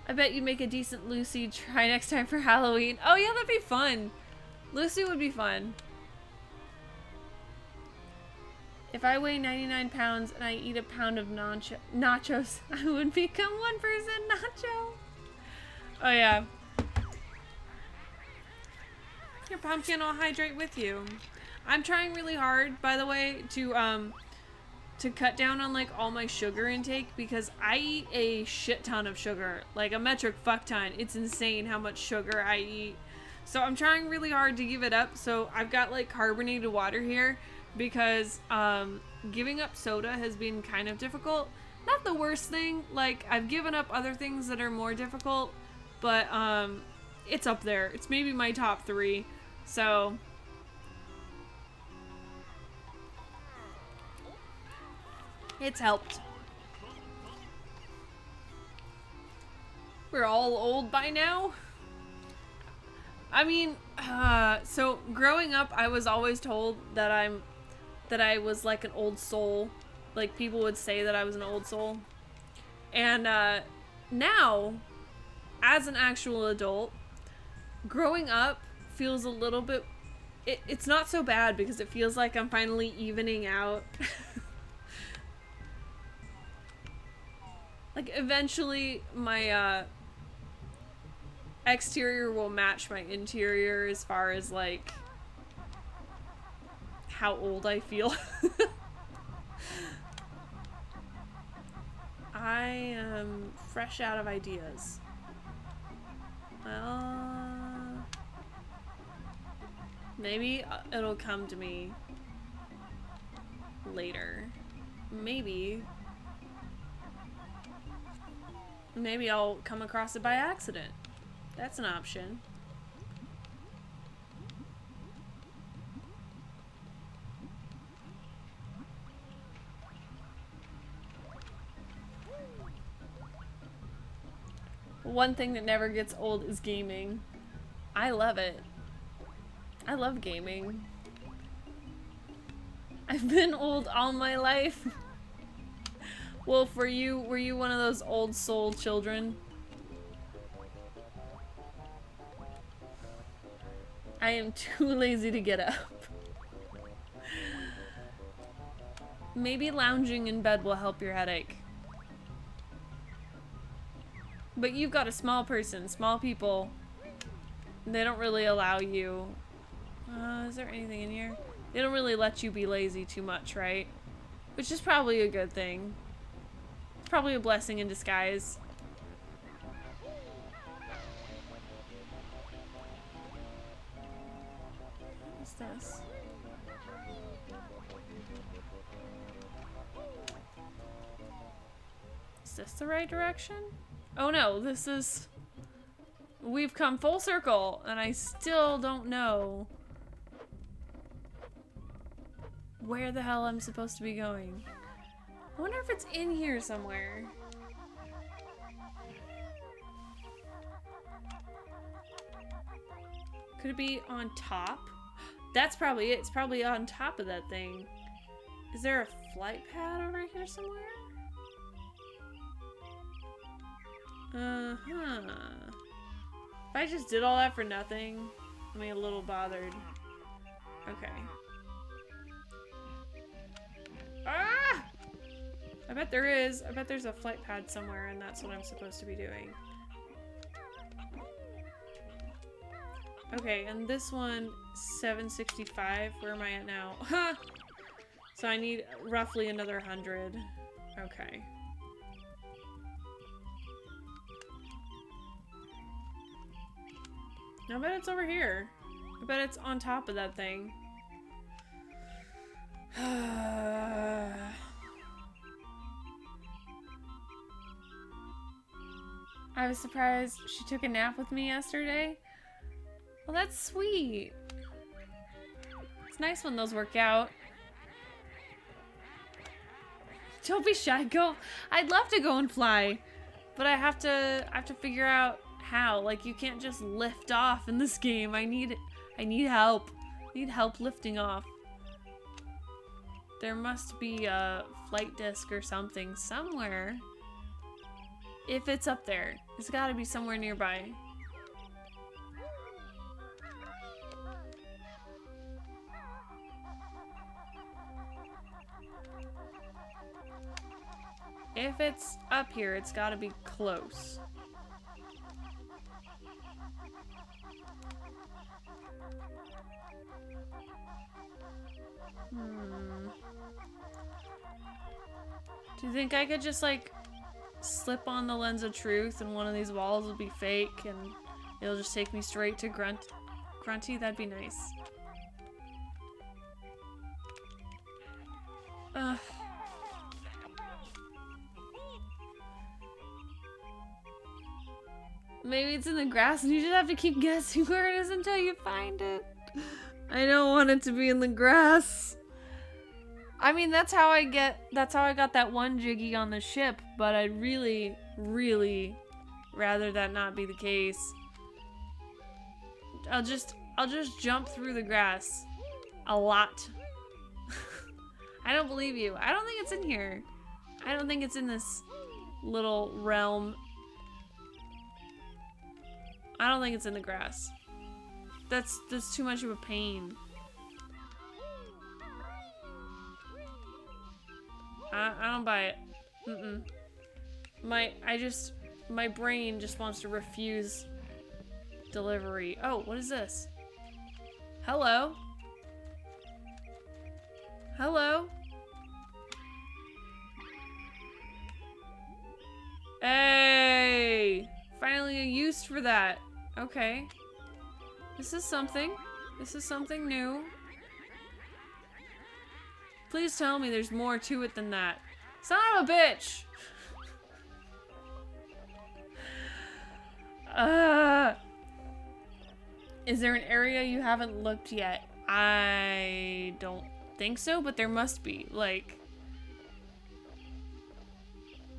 I bet you make a decent Lucy. Try next time for Halloween. Oh yeah, that'd be fun. Lucy would be fun. If I weigh 99 pounds and I eat a pound of nachos, I would become 1% nacho. Oh yeah. Your pumpkin, I'll hydrate with you. I'm trying really hard, by the way, to cut down on like all my sugar intake because I eat a shit ton of sugar, like a metric fuck ton. It's insane how much sugar I eat. So I'm trying really hard to give it up. So I've got like carbonated water here because giving up soda has been kind of difficult. Not the worst thing. Like I've given up other things that are more difficult, but it's up there. It's maybe my top 3. So it's helped. We're all old by now. I mean, so growing up, I was always told that I was like an old soul. Like people would say that I was an old soul. And now, as an actual adult, growing up feels a little bit, it's not so bad because it feels like I'm finally evening out. Like eventually my exterior will match my interior as far as like how old I feel. I am fresh out of ideas. Maybe it'll come to me later. Maybe I'll come across it by accident. That's an option. One thing that never gets old is gaming. I love it. I love gaming. I've been old all my life. Well, for you, were you one of those old soul children? I am too lazy to get up. Maybe lounging in bed will help your headache. But you've got a small person, small people. They don't really allow you. Is there anything in here? They don't really let you be lazy too much, right? Which is probably a good thing. It's probably a blessing in disguise. What's this? Is this the right direction? Oh no, this is... We've come full circle, and I still don't know where the hell I'm supposed to be going. I wonder if it's in here somewhere. Could it be on top? That's probably it. It's probably on top of that thing. Is there a flight pad over here somewhere? Uh-huh. If I just did all that for nothing, I'm a little bothered. Okay. Ah! I bet there is. I bet there's a flight pad somewhere, and that's what I'm supposed to be doing. Okay, and this one, 765. Where am I at now? Ha! So I need roughly another 100. Okay. I bet it's over here. I bet it's on top of that thing. I was surprised she took a nap with me yesterday. Well, that's sweet. It's nice when those work out. Don't be shy. Go. I'd love to go and fly, but I have to figure out how. Like, you can't just lift off in this game. I need help. I need help lifting off. There must be a flight disc or something somewhere. If it's up there, it's got to be somewhere nearby. If it's up here, it's got to be close. Do you think I could just, like, slip on the lens of truth and one of these walls will be fake and it'll just take me straight to Grunty? That'd be nice. Maybe it's in the grass and you just have to keep guessing where it is until you find it. I don't want it to be in the grass. I mean, that's how I got that one Jiggy on the ship, but I'd really, really rather that not be the case. I'll just jump through the grass a lot. I don't believe you. I don't think it's in here. I don't think it's in this little realm. I don't think it's in the grass. That's too much of a pain. I don't buy it. My brain just wants to refuse delivery. Oh, what is this? Hello? Hello? Hey! Finally a use for that. Okay. This is something. This is something new. Please tell me there's more to it than that. Son of a bitch! Is there an area you haven't looked yet? I don't think so, but there must be. Like,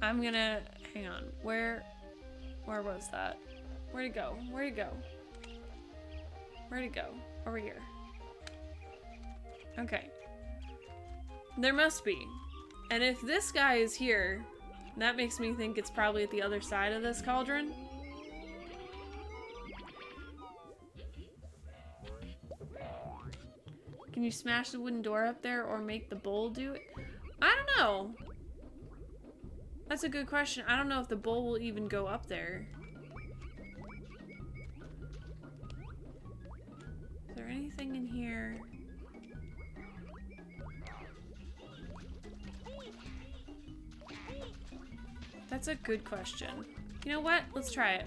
I'm gonna... Hang on. Where was that? Where'd it go? Where'd it go? Where'd it go? Over here. Okay. There must be. And if this guy is here, that makes me think it's probably at the other side of this cauldron. Can you smash the wooden door up there or make the bowl do it? I don't know. That's a good question. I don't know if the bowl will even go up there. Is there anything in here? That's a good question. You know what? Let's try it.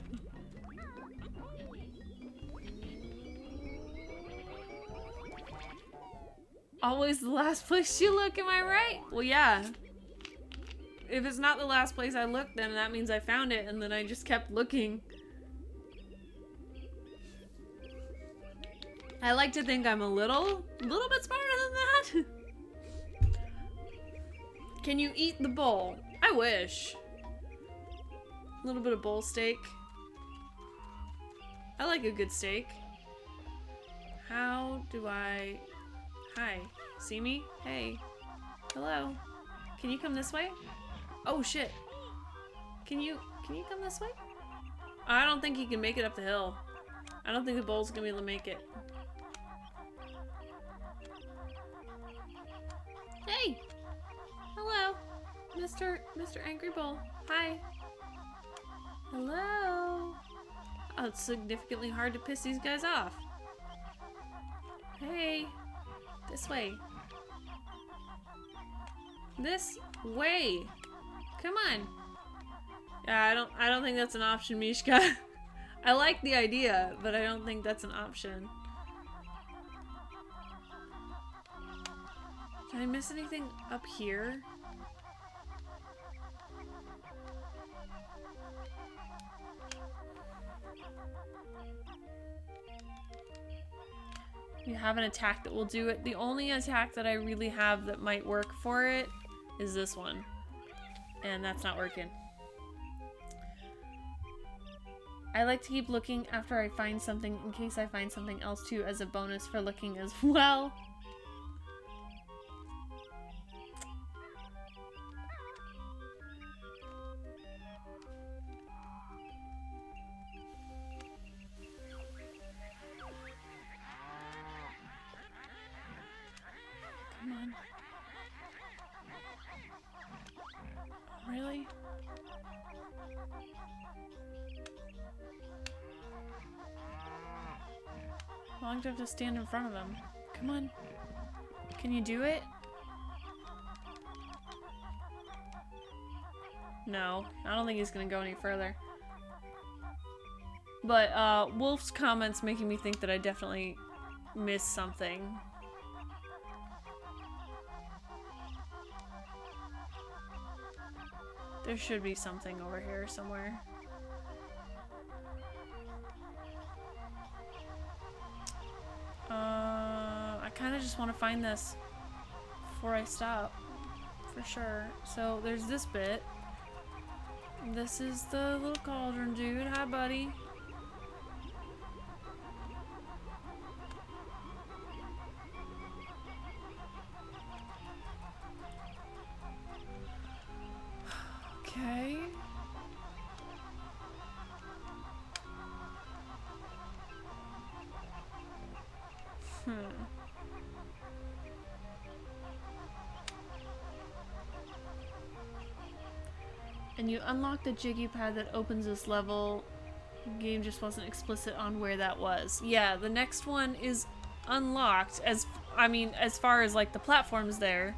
Always the last place you look, am I right? Well, yeah. If it's not the last place I looked, then that means I found it, and then I just kept looking. I like to think I'm a little bit smarter than that. Can you eat the bowl? I wish. A little bit of bowl steak. I like a good steak. How do I... Hi. See me? Hey. Hello. Can you come this way? Oh shit. Can you come this way? I don't think he can make it up the hill. I don't think the bowl's gonna be able to make it. Hey! Hello! Mr. Angry Bull. Hi. Hello! Oh, it's significantly hard to piss these guys off. Hey! This way. This way! Come on! Yeah, I don't think that's an option, Mishka. I like the idea, but I don't think that's an option. Did I miss anything up here? You have an attack that will do it. The only attack that I really have that might work for it is this one. And that's not working. I like to keep looking after I find something in case I find something else too as a bonus for looking as well. Come on. Really? How long do I have to stand in front of him? Come on. Can you do it? No, I don't think he's gonna go any further. But Wolf's comments making me think that I definitely missed something. There should be something over here somewhere. I kind of just want to find this before I stop, for sure. So there's this bit. This is the little cauldron dude. Hi, buddy. Okay. And you unlock the jiggy pad that opens this level. Game just wasn't explicit on where that was. Yeah, the next one is unlocked as far as like the platforms there.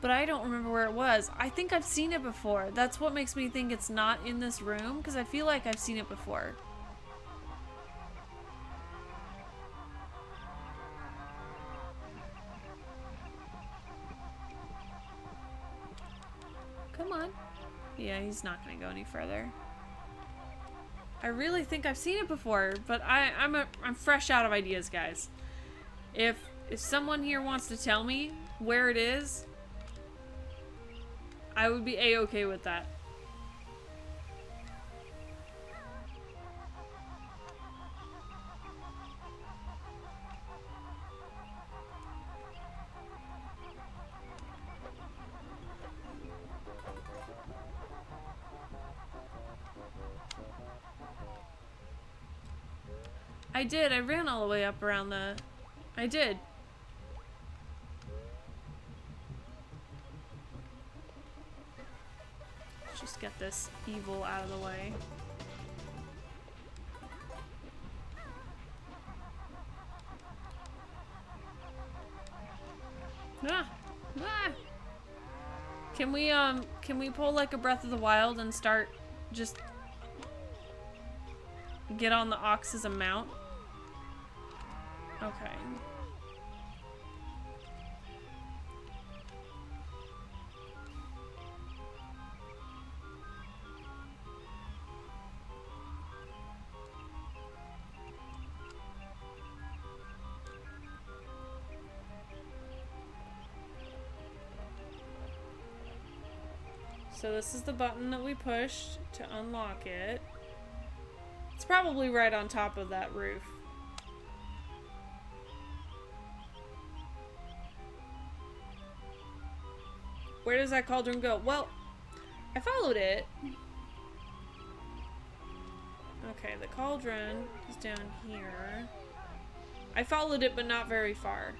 But I don't remember where it was. I think I've seen it before. That's what makes me think it's not in this room, because I feel like I've seen it before. Come on. Yeah, he's not gonna go any further. I really think I've seen it before, but I'm fresh out of ideas, guys. If someone here wants to tell me where it is, I would be a-okay with that. I did. I ran all the way up around the... I did. Just get this evil out of the way. Ah! Ah! Can we pull like a Breath of the Wild and start just get on the ox as a mount? Okay. So this is the button that we pushed to unlock it. It's probably right on top of that roof. Where does that cauldron go? Well, I followed it. Okay, the cauldron is down here. I followed it, but not very far.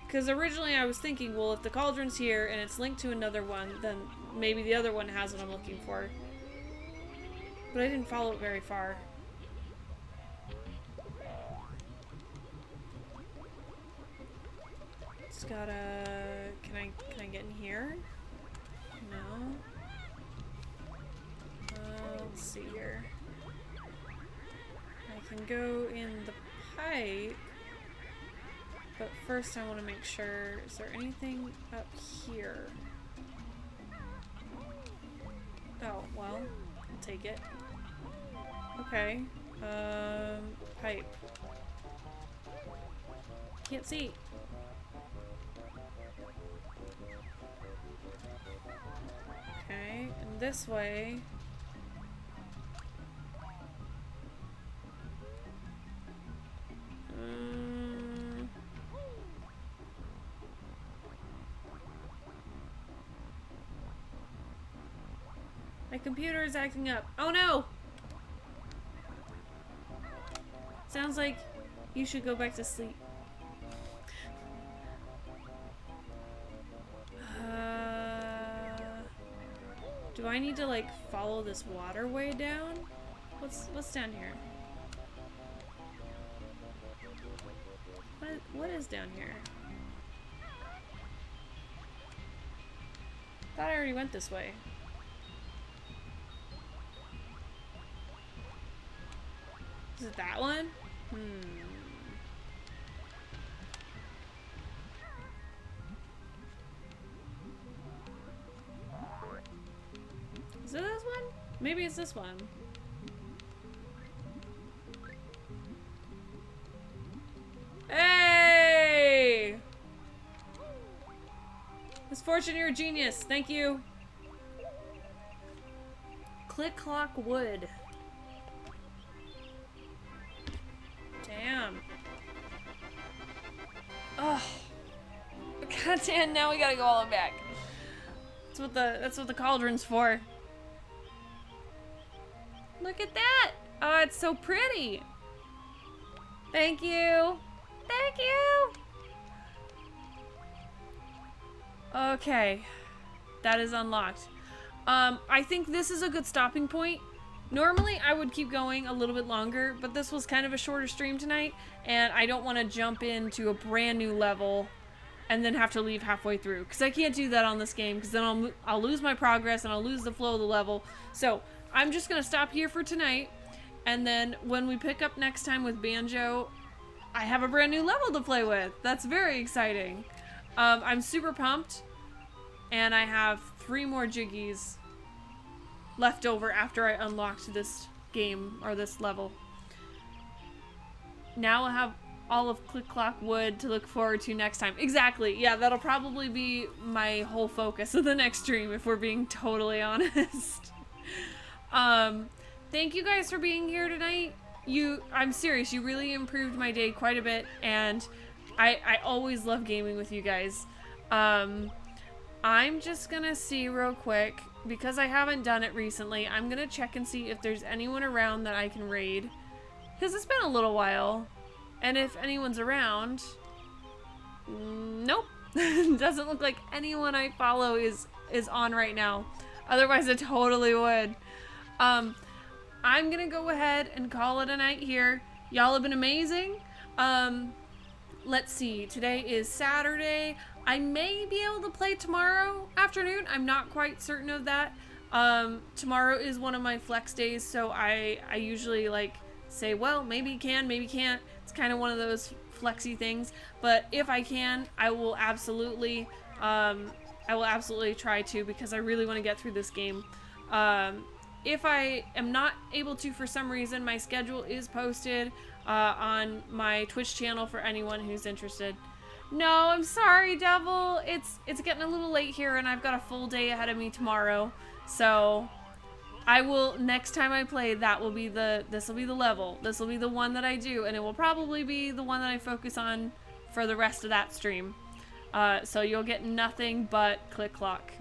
Because originally I was thinking, well, if the cauldron's here and it's linked to another one, then maybe the other one has what I'm looking for. But I didn't follow it very far. It's gotta... Can I get in here? No. Let's see here. I can go in the pipe. But first I want to make sure, is there anything up here? Oh, well, I'll take it. Okay. Pipe. Can't see. Okay, and this way. My computer is acting up. Oh no! Sounds like you should go back to sleep. Do I need to like follow this waterway down? What's down here? What is down here? Thought I already went this way. Is it that one? Is it this one? Maybe it's this one. Hey! Miss Fortune, you're a genius. Thank you. Click clock wood. Damn. Oh. God damn, now we gotta go all the way back. That's what the cauldron's for. Look at that! Oh, it's so pretty. Thank you. Thank you. Okay. That is unlocked. I think this is a good stopping point. Normally, I would keep going a little bit longer, but this was kind of a shorter stream tonight, and I don't want to jump into a brand new level and then have to leave halfway through, because I can't do that on this game, because then I'll lose my progress and I'll lose the flow of the level. So I'm just going to stop here for tonight, and then when we pick up next time with Banjo, I have a brand new level to play with. That's very exciting. I'm super pumped, and I have 3 more jiggies left over after I unlocked this game, or this level. Now I'll have all of Click Clock Wood to look forward to next time. Exactly, yeah, that'll probably be my whole focus of the next stream, if we're being totally honest. Thank you guys for being here tonight. I'm serious, you really improved my day quite a bit, and I always love gaming with you guys. I'm just gonna see real quick, because I haven't done it recently, I'm gonna check and see if there's anyone around that I can raid, because it's been a little while, and if anyone's around, nope. Doesn't look like anyone I follow is on right now. Otherwise I totally would. I'm gonna go ahead and call it a night here. Y'all have been amazing. Let's see, today is Saturday. I may be able to play tomorrow afternoon. I'm not quite certain of that. Tomorrow is one of my flex days, so I usually like say, well, maybe you can, maybe you can't. It's kind of one of those flexy things. But if I can, I will absolutely try to, because I really want to get through this game. If I am not able to for some reason, my schedule is posted on my Twitch channel for anyone who's interested. No, I'm sorry, Devil. It's getting a little late here, and I've got a full day ahead of me tomorrow. So I will, next time I play, this will be the level. This will be the one that I do, and it will probably be the one that I focus on for the rest of that stream. So you'll get nothing but click clock.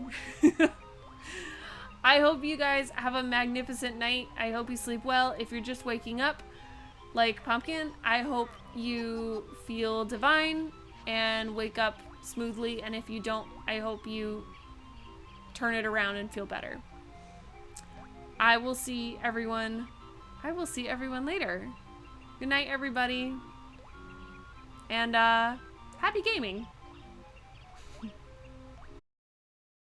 I hope you guys have a magnificent night. I hope you sleep well. If you're just waking up, like Pumpkin, I hope you feel divine and wake up smoothly. And if you don't, I hope you turn it around and feel better. I will see everyone later. Good night, everybody. And happy gaming.